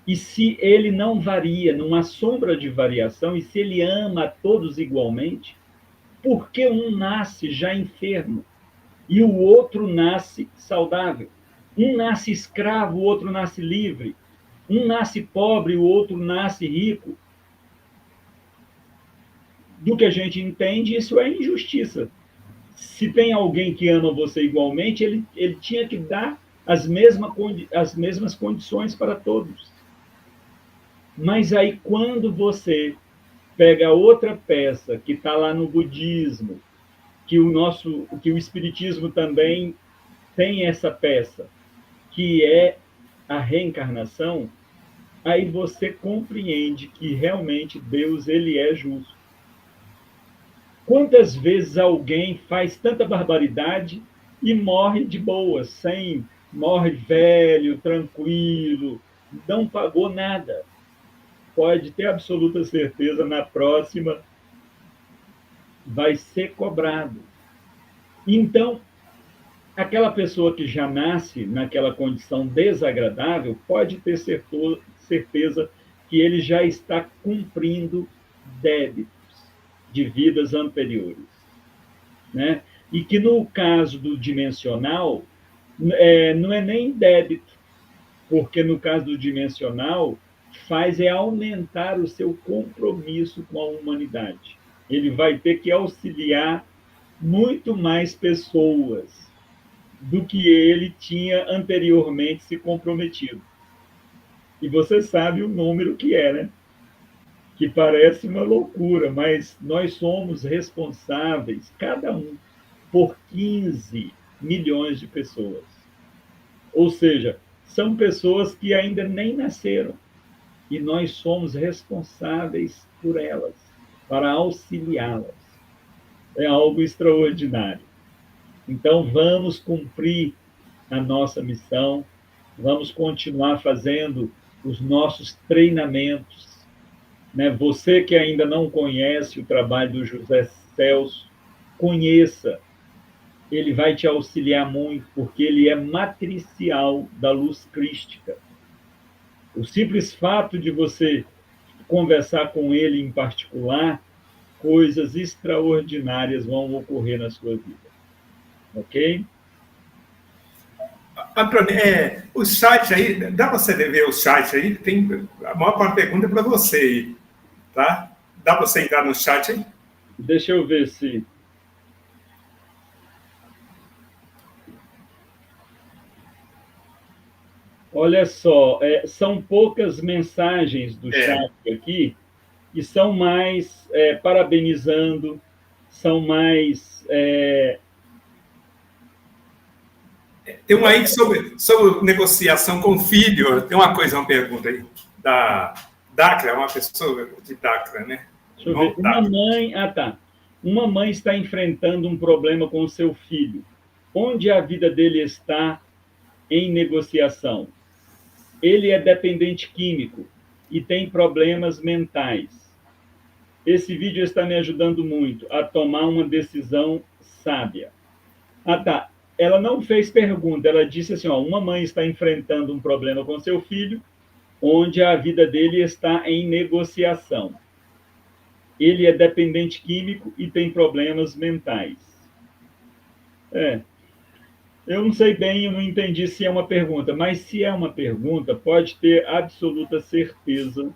e se ele não varia, não há sombra de variação, e se ele ama a todos igualmente, por que um nasce já enfermo e o outro nasce saudável? Um nasce escravo, o outro nasce livre. Um nasce pobre, o outro nasce rico. Do que a gente entende, isso é injustiça. Se tem alguém que ama você igualmente, ele tinha que dar as mesmas condições para todos. Mas aí, quando você pega outra peça que está lá no budismo, que o espiritismo também tem essa peça, que é a reencarnação, aí você compreende que realmente Deus ele é justo. Quantas vezes alguém faz tanta barbaridade e morre de boa, morre velho, tranquilo, não pagou nada. Pode ter absoluta certeza, na próxima vai ser cobrado. Então, aquela pessoa que já nasce naquela condição desagradável pode ter certeza que ele já está cumprindo débitos de vidas anteriores. Né? E que no caso do dimensional, não é nem débito, porque no caso do dimensional, faz aumentar o seu compromisso com a humanidade. Ele vai ter que auxiliar muito mais pessoas do que ele tinha anteriormente se comprometido. E você sabe o número que é, né? que parece uma loucura, mas nós somos responsáveis, cada um, por 15 milhões de pessoas. Ou seja, são pessoas que ainda nem nasceram e nós somos responsáveis por elas, para auxiliá-las. É algo extraordinário. Então, vamos cumprir a nossa missão, vamos continuar fazendo os nossos treinamentos. Né? Você que ainda não conhece o trabalho do José Celso, conheça. Ele vai te auxiliar muito, porque ele é matricial da luz crística. O simples fato de você conversar com ele em particular, coisas extraordinárias vão ocorrer na sua vida. Ok? Antônio, o chat aí, dá para você ver o chat aí? Tem a maior parte da pergunta é para você aí, tá? Dá para você entrar no chat aí? Deixa eu ver se... Olha só, são poucas mensagens do chat aqui, que são mais parabenizando, são mais... Tem uma aí sobre negociação com o filho. Tem uma coisa, uma pergunta aí. Da Dacra, uma pessoa de Dacra, né? Deixa eu ver. Uma mãe está enfrentando um problema com o seu filho. Onde a vida dele está em negociação? Ele é dependente químico e tem problemas mentais. Esse vídeo está me ajudando muito a tomar uma decisão sábia. Ela não fez pergunta, ela disse assim, uma mãe está enfrentando um problema com seu filho, onde a vida dele está em negociação. Ele é dependente químico e tem problemas mentais. Eu não sei bem, eu não entendi se é uma pergunta, mas se é uma pergunta, pode ter absoluta certeza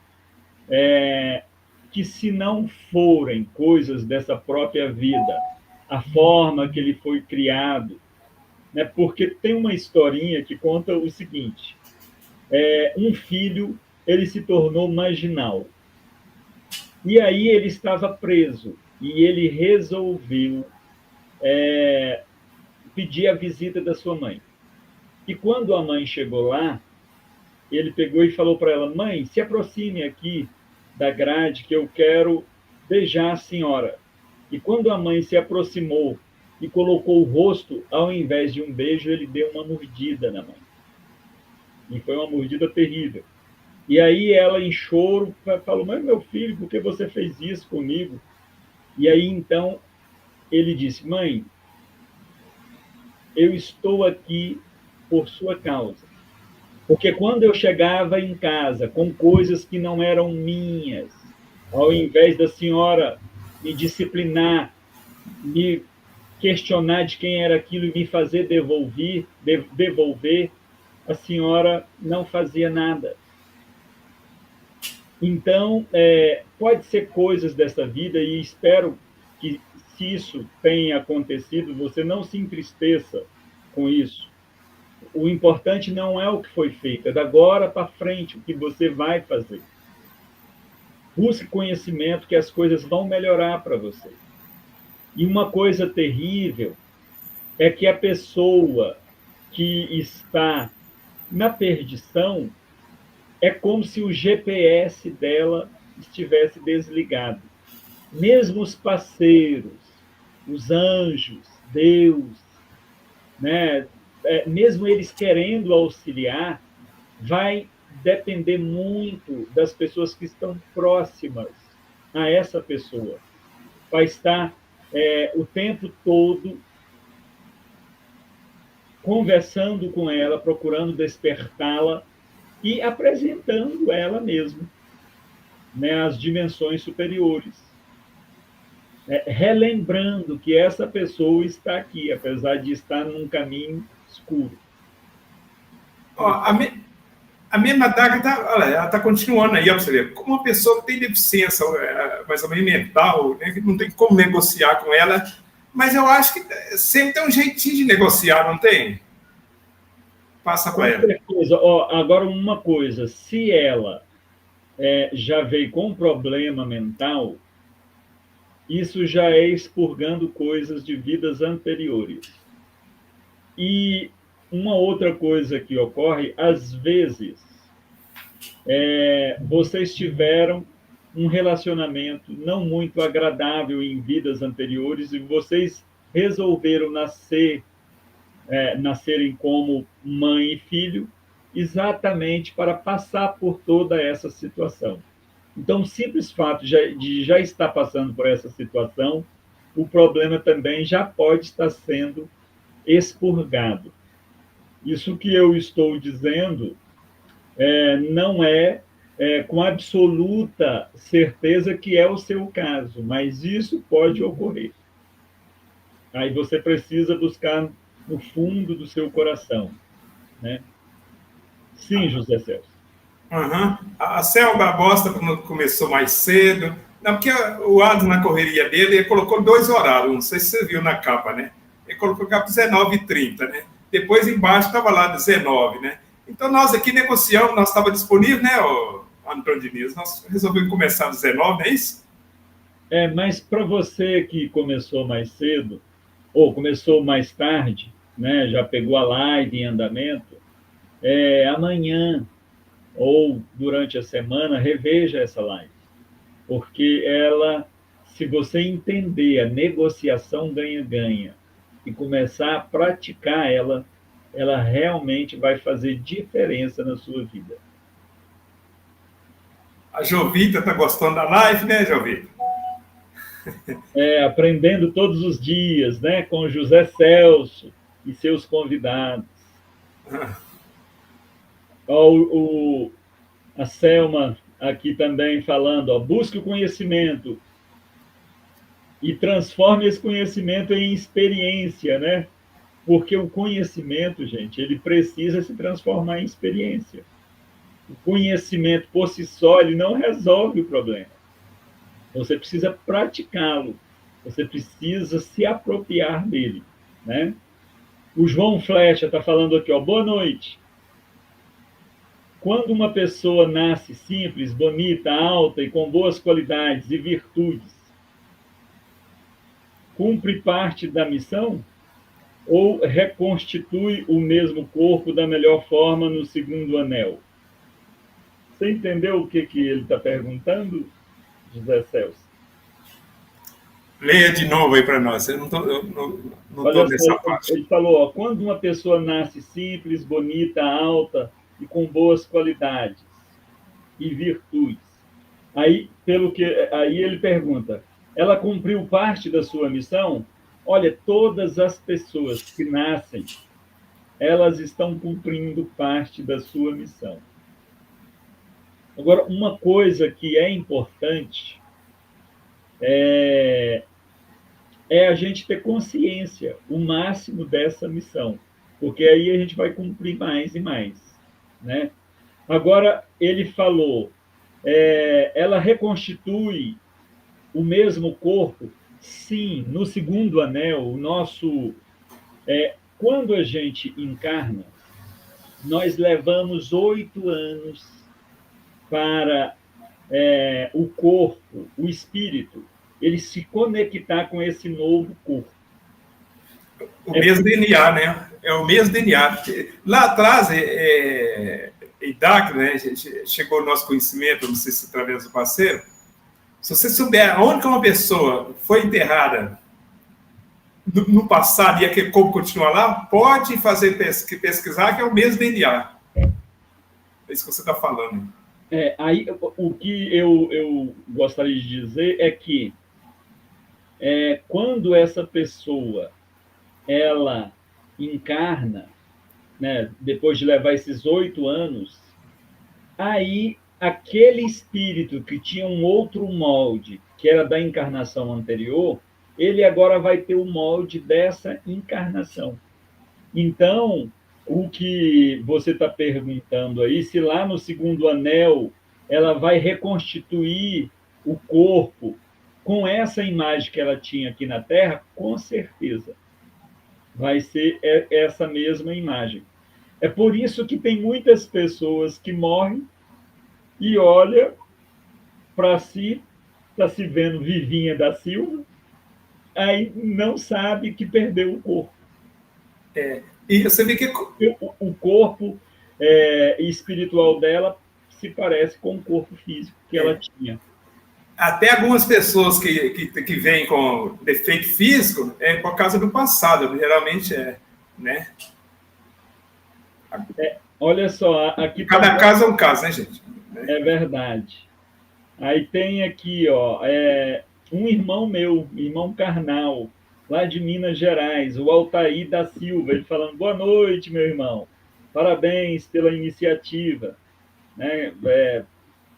que se não forem coisas dessa própria vida, a forma que ele foi criado, né? Porque tem uma historinha que conta o seguinte, um filho, ele se tornou marginal, e aí ele estava preso, e ele resolveu pedir a visita da sua mãe. E quando a mãe chegou lá, ele pegou e falou para ela, mãe, se aproxime aqui da grade que eu quero beijar a senhora. E quando a mãe se aproximou e colocou o rosto, ao invés de um beijo, ele deu uma mordida na mãe. E foi uma mordida terrível. E aí ela, em choro, falou, mas meu filho, por que você fez isso comigo? E aí, então, ele disse, mãe, eu estou aqui por sua causa. Porque quando eu chegava em casa com coisas que não eram minhas, ao invés da senhora me disciplinar, me questionar de quem era aquilo e me fazer devolver, a senhora não fazia nada. Então, pode ser coisas dessa vida, e espero que, se isso tenha acontecido, você não se entristeça com isso. O importante não é o que foi feito, é da agora para frente o que você vai fazer. Busque conhecimento que as coisas vão melhorar para você. E uma coisa terrível é que a pessoa que está na perdição é como se o GPS dela estivesse desligado. Mesmo os parceiros, os anjos, Deus, né? Mesmo eles querendo auxiliar, vai depender muito das pessoas que estão próximas a essa pessoa. Vai estar o tempo todo conversando com ela, procurando despertá-la e apresentando ela mesma, né, às dimensões superiores. Relembrando que essa pessoa está aqui, apesar de estar num caminho escuro. A mesma Daga ela está continuando aí, você ver. Como uma pessoa que tem deficiência, mais ou menos mental, né, que não tem como negociar com ela, mas eu acho que sempre tem um jeitinho de negociar, não tem? Passa para ela. Agora, uma coisa, se ela já veio com um problema mental, isso já é expurgando coisas de vidas anteriores. E uma outra coisa que ocorre, às vezes, vocês tiveram um relacionamento não muito agradável em vidas anteriores e vocês resolveram nascerem como mãe e filho, exatamente para passar por toda essa situação. Então, o simples fato de já estar passando por essa situação, o problema também já pode estar sendo expurgado. Isso que eu estou dizendo não com absoluta certeza que é o seu caso, mas isso pode ocorrer. Aí você precisa buscar no fundo do seu coração, né? Sim, José Celso. Uhum. A Selma Bosta começou mais cedo. Não, porque o Ado, na correria dele, ele colocou 2 horários. Não sei se você viu na capa, né? Ele colocou capa 19h30, né? Depois embaixo estava lá 19, né? Então nós aqui negociamos, nós estava disponível, né, Antônio Diniz? Nós resolvemos começar 19, não é isso? Mas para você que começou mais cedo, ou começou mais tarde, né, já pegou a live em andamento, amanhã ou durante a semana, reveja essa live. Porque ela, se você entender a negociação ganha-ganha e começar a praticar ela realmente vai fazer diferença na sua vida. A Jovita está gostando da live, né, Jovita? Aprendendo todos os dias, né, com José Celso e seus convidados. A Selma aqui também falando, busque o conhecimento e transforme esse conhecimento em experiência, né? Porque o conhecimento, gente, ele precisa se transformar em experiência. O conhecimento por si só, ele não resolve o problema. Você precisa praticá-lo. Você precisa se apropriar dele, né? O João Flecha está falando aqui, boa noite. Quando uma pessoa nasce simples, bonita, alta e com boas qualidades e virtudes, cumpre parte da missão ou reconstitui o mesmo corpo da melhor forma no segundo anel? Você entendeu o que ele está perguntando, José Celso? Leia de novo aí para nós. Eu não estou nessa parte. Ele falou, quando uma pessoa nasce simples, bonita, alta e com boas qualidades e virtudes, aí ele pergunta, ela cumpriu parte da sua missão? Olha, todas as pessoas que nascem, elas estão cumprindo parte da sua missão. Agora, uma coisa que é importante é a gente ter consciência, o máximo dessa missão, porque aí a gente vai cumprir mais e mais, né? Agora, ele falou, ela reconstitui o mesmo corpo? Sim, no segundo anel, quando a gente encarna, nós levamos 8 anos para o corpo, o espírito, ele se conectar com esse novo corpo. O mesmo DNA, né? É o mesmo DNA. Lá atrás, IDAC, né? Chegou ao nosso conhecimento, não sei se através do parceiro, se você souber onde uma pessoa foi enterrada no passado e aquele corpo continua lá, pode fazer pesquisar que é o mesmo DNA. É isso que você está falando. Aí, o que eu gostaria de dizer é que quando essa pessoa ela encarna, né, depois de levar esses 8 anos, aí aquele espírito que tinha um outro molde, que era da encarnação anterior, ele agora vai ter o molde dessa encarnação. Então, o que você está perguntando aí, se lá no segundo anel ela vai reconstituir o corpo com essa imagem que ela tinha aqui na Terra, com certeza vai ser essa mesma imagem. É por isso que tem muitas pessoas que morrem e olha, para si, está se vendo vivinha da Silva, aí não sabe que perdeu o corpo. E você vê que O corpo espiritual dela se parece com o corpo físico que ela tinha. até algumas pessoas que vêm com defeito físico é por causa do passado, geralmente né? Olha só, aqui Cada caso é um caso, né, gente? É verdade. Aí tem aqui, ó, um irmão meu, irmão carnal, lá de Minas Gerais, o Altair da Silva, ele falando: boa noite, meu irmão, parabéns pela iniciativa, né?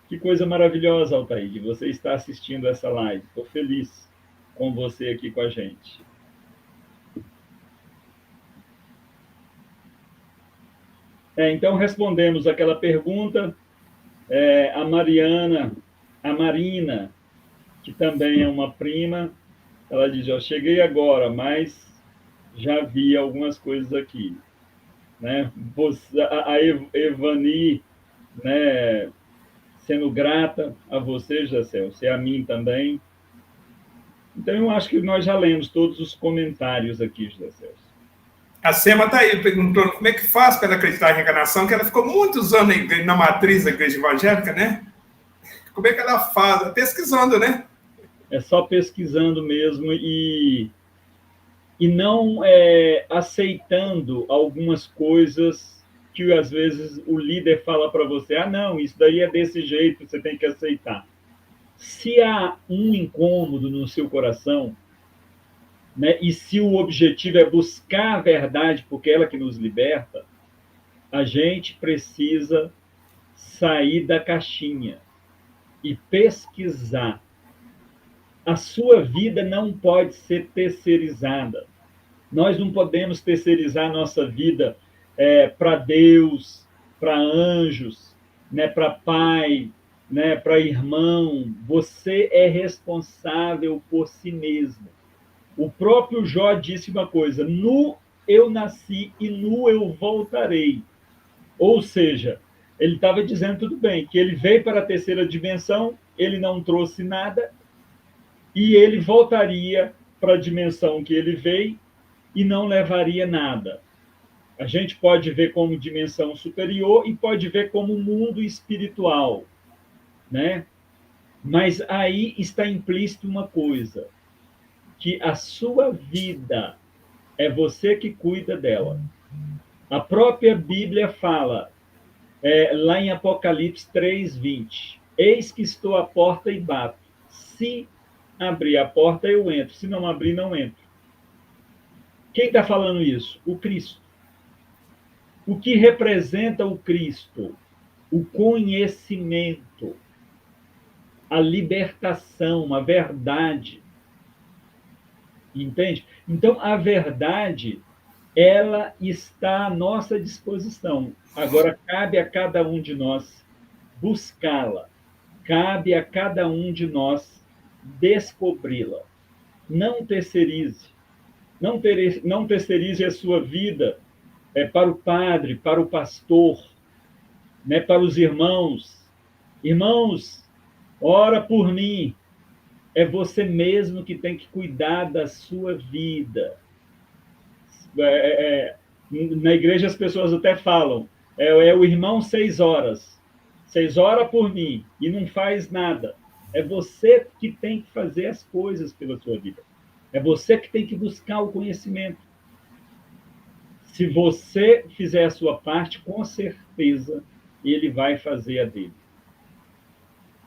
Que coisa maravilhosa, Altair, de você estar assistindo essa live. Estou feliz com você aqui com a gente. Então, respondemos aquela pergunta. A Mariana, a Marina, que também é uma prima, ela diz: eu cheguei agora, mas já vi algumas coisas aqui. Né? A Evani, né, sendo grata a você, José Celso, e a mim também. Então, eu acho que nós já lemos todos os comentários aqui, José Celso. A Sema está aí perguntando como é que faz para ela acreditar em reencarnação, que ela ficou muitos anos na matriz da igreja evangélica, né? Como é que ela faz? Pesquisando, né? É só pesquisando mesmo e não aceitando algumas coisas que às vezes o líder fala para você: ah, não, isso daí é desse jeito, você tem que aceitar. Se há um incômodo no seu coração, né, e se o objetivo é buscar a verdade, porque é ela que nos liberta, a gente precisa sair da caixinha e pesquisar. A sua vida não pode ser terceirizada. Nós não podemos terceirizar a nossa vida para Deus, para anjos, né, para pai, né, para irmão. Você é responsável por si mesmo. O próprio Jó disse uma coisa: nu eu nasci e nu eu voltarei. Ou seja, ele estava dizendo tudo bem, que ele veio para a terceira dimensão, ele não trouxe nada, e ele voltaria para a dimensão que ele veio e não levaria nada. A gente pode ver como dimensão superior e pode ver como mundo espiritual, né? Mas aí está implícito uma coisa: que a sua vida é você que cuida dela. A própria Bíblia fala, lá em Apocalipse 3:20, eis que estou à porta e bato. Se abrir a porta, eu entro. Se não abrir, não entro. Quem está falando isso? O Cristo. O que representa o Cristo? O conhecimento, a libertação, a verdade. Entende? Então, a verdade, ela está à nossa disposição. Agora, cabe a cada um de nós buscá-la. Cabe a cada um de nós descobri-la. Não terceirize. Não terceirize a sua vida para o padre, para o pastor, né, para os irmãos. Irmãos, ora por mim. É você mesmo que tem que cuidar da sua vida. Na igreja as pessoas até falam: é o irmão 6 horas. 6 horas por mim e não faz nada. É você que tem que fazer as coisas pela sua vida. É você que tem que buscar o conhecimento. Se você fizer a sua parte, com certeza ele vai fazer a dele.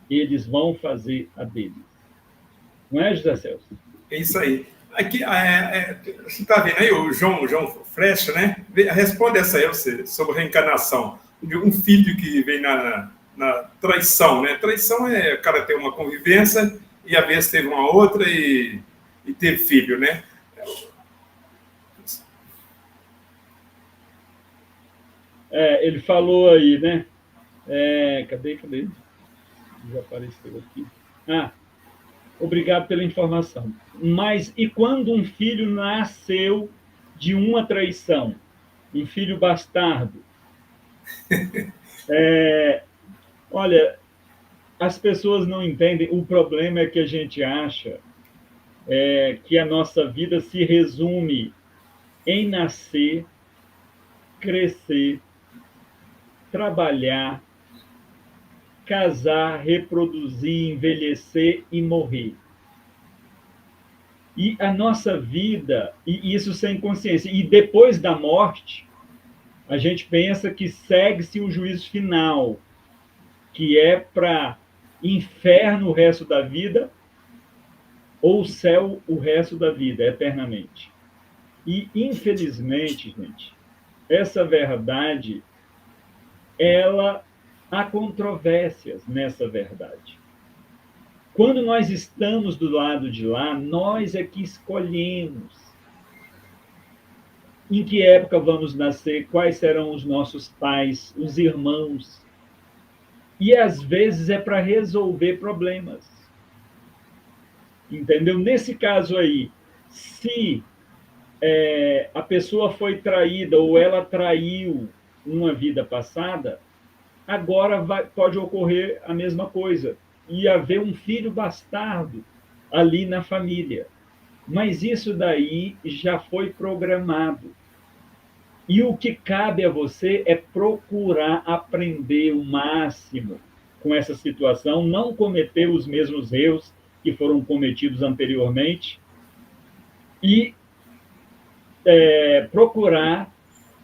Eles vão fazer a dele. Não é, José Celso? É isso aí. Aqui, você está vendo aí o João Frecha, né? Responde essa aí você, sobre reencarnação. Um filho que vem na traição, né? Traição é o cara ter uma convivência e às vezes teve uma outra e ter filho, né? Ele falou aí, né? Cadê? Desapareceu aqui. Obrigado pela informação. Mas e quando um filho nasceu de uma traição? Um filho bastardo? Olha, as pessoas não entendem. O problema é que a gente acha que a nossa vida se resume em nascer, crescer, trabalhar, casar, reproduzir, envelhecer e morrer. E a nossa vida, e isso sem consciência, e depois da morte, a gente pensa que segue-se o juízo final, que é para inferno o resto da vida ou céu o resto da vida, eternamente. E, infelizmente, gente, essa verdade, há controvérsias nessa verdade. Quando nós estamos do lado de lá, nós é que escolhemos em que época vamos nascer, quais serão os nossos pais, os irmãos. E, às vezes, é para resolver problemas. Entendeu? Nesse caso aí, se a pessoa foi traída ou ela traiu uma vida passada, agora pode ocorrer a mesma coisa e haver um filho bastardo ali na família. Mas isso daí já foi programado. E o que cabe a você é procurar aprender o máximo com essa situação, não cometer os mesmos erros que foram cometidos anteriormente e procurar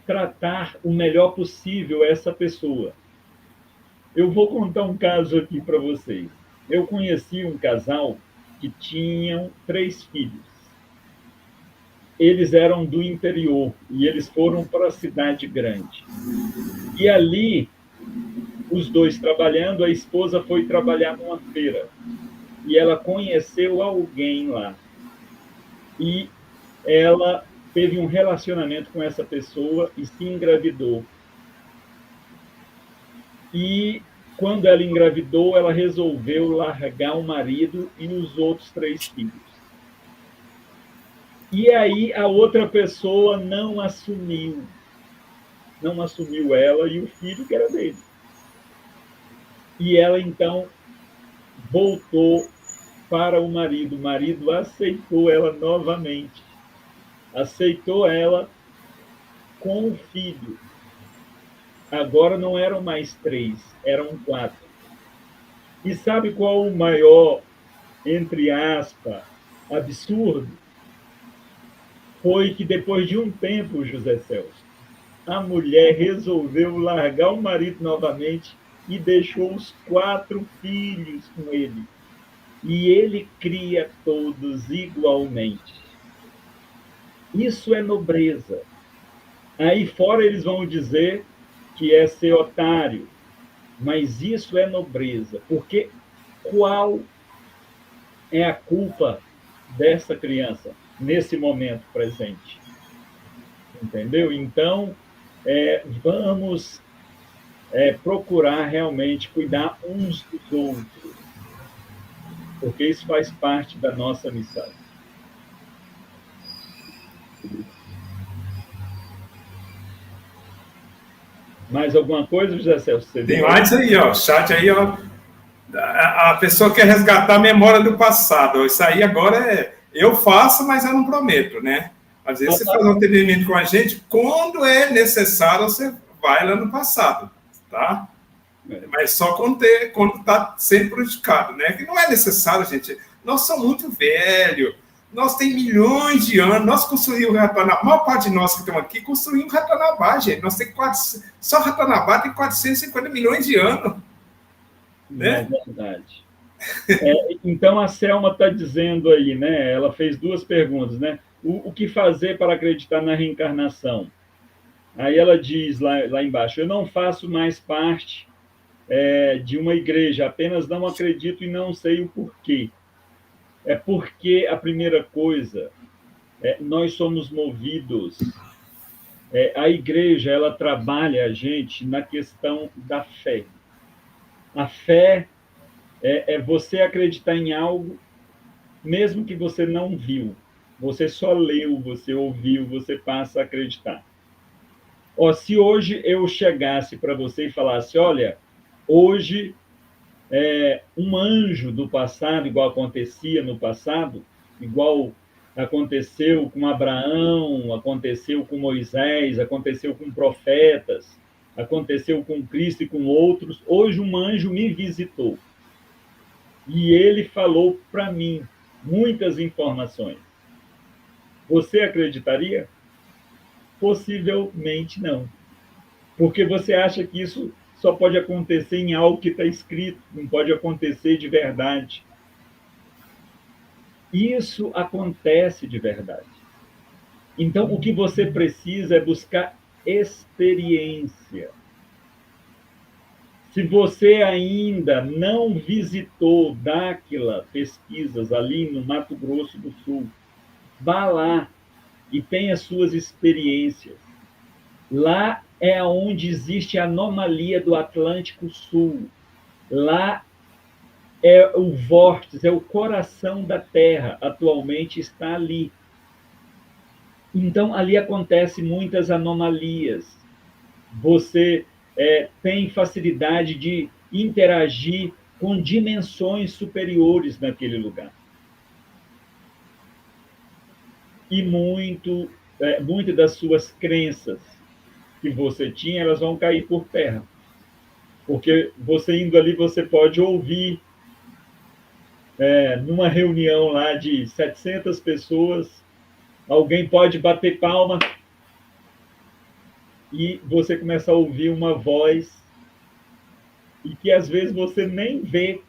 tratar o melhor possível essa pessoa. Eu vou contar um caso aqui para vocês. Eu conheci um casal que tinham 3 filhos. Eles eram do interior e eles foram para a cidade grande. E ali, os dois trabalhando, a esposa foi trabalhar numa feira. E ela conheceu alguém lá. E ela teve um relacionamento com essa pessoa e se engravidou. E quando ela engravidou, ela resolveu largar o marido e os outros 3 filhos. E aí a outra pessoa não assumiu ela e o filho que era dele. E ela então voltou para o marido aceitou ela novamente, aceitou ela com o filho. Agora não eram mais 3, eram 4. E sabe qual o maior, entre aspas, absurdo? Foi que depois de um tempo, José Celso, a mulher resolveu largar o marido novamente e deixou os 4 filhos com ele. E ele cria todos igualmente. Isso é nobreza. Aí fora eles vão dizer que é ser otário, mas isso é nobreza, porque qual é a culpa dessa criança nesse momento presente? Entendeu? Então, vamos procurar realmente cuidar uns dos outros, porque isso faz parte da nossa missão. Mais alguma coisa, José Celso? Tem mais aí, ó, chat aí, ó. A pessoa quer resgatar a memória do passado. Isso aí agora eu faço, mas eu não prometo, né? Às vezes você faz um atendimento com a gente, quando é necessário, você vai lá no passado, tá? Mas só quando está sendo prejudicado, né? Que não é necessário, gente. Nós somos muito velhos, nós temos milhões de anos, nós construímos Ratanabá, a maior parte de nós que estamos aqui construímos Ratanabá, gente. Nós temos só Ratanabá tem 450 milhões de anos. Né? É verdade. Então, a Selma está dizendo aí, né? Ela fez 2 perguntas, né? O que fazer para acreditar na reencarnação? Aí ela diz lá embaixo, eu não faço mais parte de uma igreja, apenas não acredito e não sei o porquê. É porque a primeira coisa, nós somos movidos. A igreja, ela trabalha a gente na questão da fé. A fé é você acreditar em algo, mesmo que você não viu. Você só leu, você ouviu, você passa a acreditar. Se hoje eu chegasse para você e falasse, olha, hoje um anjo do passado, igual acontecia no passado, igual aconteceu com Abraão, aconteceu com Moisés, aconteceu com profetas, aconteceu com Cristo e com outros. Hoje um anjo me visitou e ele falou para mim muitas informações. Você acreditaria? Possivelmente não. Porque você acha que isso só pode acontecer em algo que está escrito, não pode acontecer de verdade. Isso acontece de verdade. Então, o que você precisa é buscar experiência. Se você ainda não visitou Dáquila Pesquisas ali no Mato Grosso do Sul, vá lá e tenha suas experiências. Lá é onde existe a anomalia do Atlântico Sul. Lá é o vórtice, é o coração da Terra, atualmente está ali. Então, ali acontecem muitas anomalias. Você tem facilidade de interagir com dimensões superiores naquele lugar. E muitas das suas crenças que você tinha, elas vão cair por terra. Porque você indo ali, você pode ouvir, numa reunião lá de 700 pessoas, alguém pode bater palma e você começa a ouvir uma voz e que às vezes você nem vê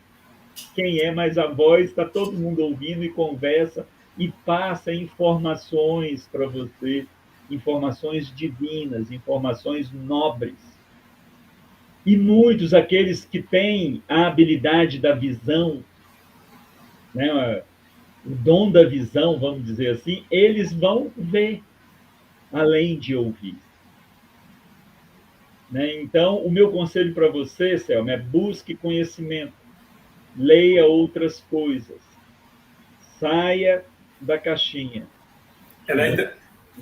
quem é, mas a voz está todo mundo ouvindo e conversa e passa informações para você, informações divinas, informações nobres. E muitos, aqueles que têm a habilidade da visão, né, o dom da visão, vamos dizer assim, eles vão ver, além de ouvir. Né? Então, o meu conselho para você, Selma, é busque conhecimento, leia outras coisas, saia da caixinha.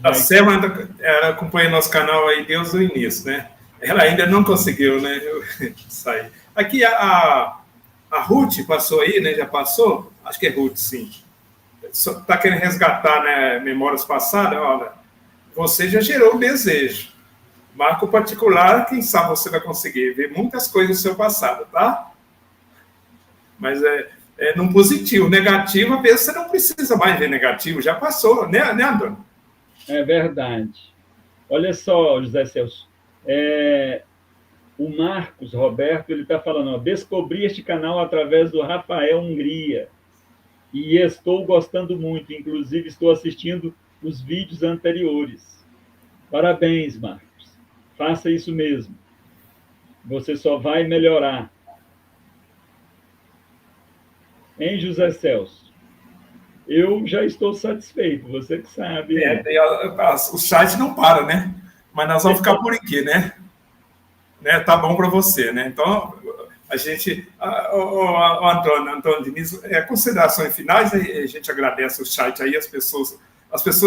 A Selma ela acompanha nosso canal aí desde o início, né? Ela ainda não conseguiu, né? Sair. Aqui a Ruth passou aí, né? Já passou? Acho que é Ruth, sim. Está querendo resgatar, né, memórias passadas? Olha, você já gerou o desejo. Marco particular, quem sabe você vai conseguir ver muitas coisas do seu passado, tá? Mas num positivo. Negativo, às vezes você não precisa mais ver negativo, já passou, né Antônio? É verdade. Olha só, José Celso, o Marcos Roberto, ele está falando, ó, descobri este canal através do Rafael Hungria e estou gostando muito, inclusive estou assistindo os vídeos anteriores. Parabéns, Marcos. Faça isso mesmo. Você só vai melhorar. Hein, José Celso? Eu já estou satisfeito, você que sabe. O site não para, né? Mas nós vamos ficar por aqui, né? Tá bom para você, né? Então, a gente... O Antônio Diniz, considerações finais, a gente agradece o chat aí, as pessoas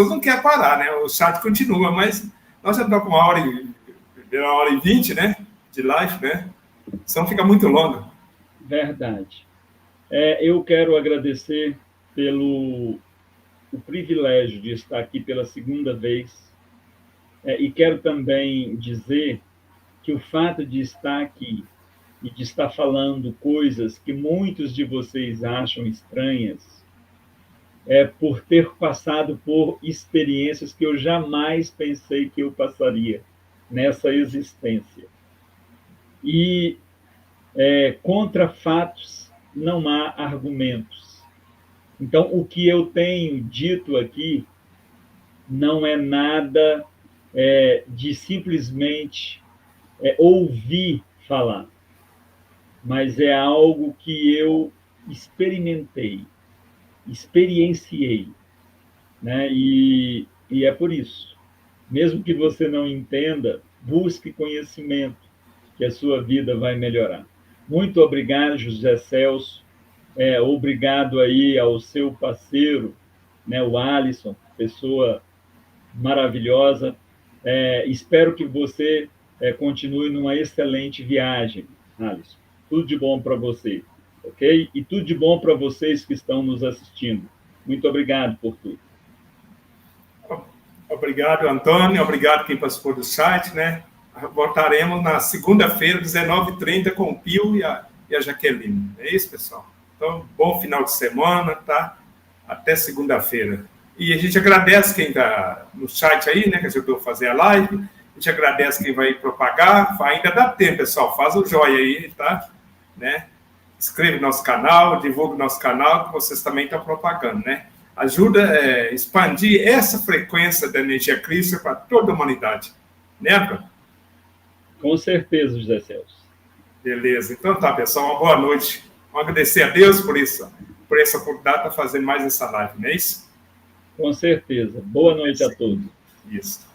não querem parar, né? O chat continua, mas nós já estamos com 1h20, né? De live, né? Senão fica muito longo. Verdade. Eu quero agradecer pelo o privilégio de estar aqui pela segunda vez e quero também dizer que o fato de estar aqui e de estar falando coisas que muitos de vocês acham estranhas é por ter passado por experiências que eu jamais pensei que eu passaria nessa existência. E contra fatos não há argumentos. Então, o que eu tenho dito aqui não é nada de simplesmente ouvir falar, mas é algo que eu experimentei, experienciei, né? E é por isso, mesmo que você não entenda, busque conhecimento, que a sua vida vai melhorar. Muito obrigado, José Celso. Obrigado aí ao seu parceiro, né, o Alisson, pessoa maravilhosa. Espero que você continue numa excelente viagem, Alisson. Tudo de bom para você, ok? E tudo de bom para vocês que estão nos assistindo. Muito obrigado por tudo. Obrigado, Antônio. Obrigado quem participou do site, né? Voltaremos na segunda-feira, 19h30, com o Pio e a Jaqueline. É isso, pessoal? Então, bom final de semana, tá? Até segunda-feira. E a gente agradece quem está no chat aí, né? Que ajudou a fazer a live. A gente agradece quem vai propagar. Ainda dá tempo, pessoal. Faz o joia aí, tá? Né? Inscreve no nosso canal, divulga o nosso canal, que vocês também estão propagando, né? Ajuda a expandir essa frequência da energia crística para toda a humanidade. Né, Antônio? Com certeza, José Celso. Beleza. Então tá, pessoal. Uma boa noite. Vamos agradecer a Deus por essa oportunidade de estar fazendo mais essa live, não é isso? Com certeza. Boa noite a todos. Isso.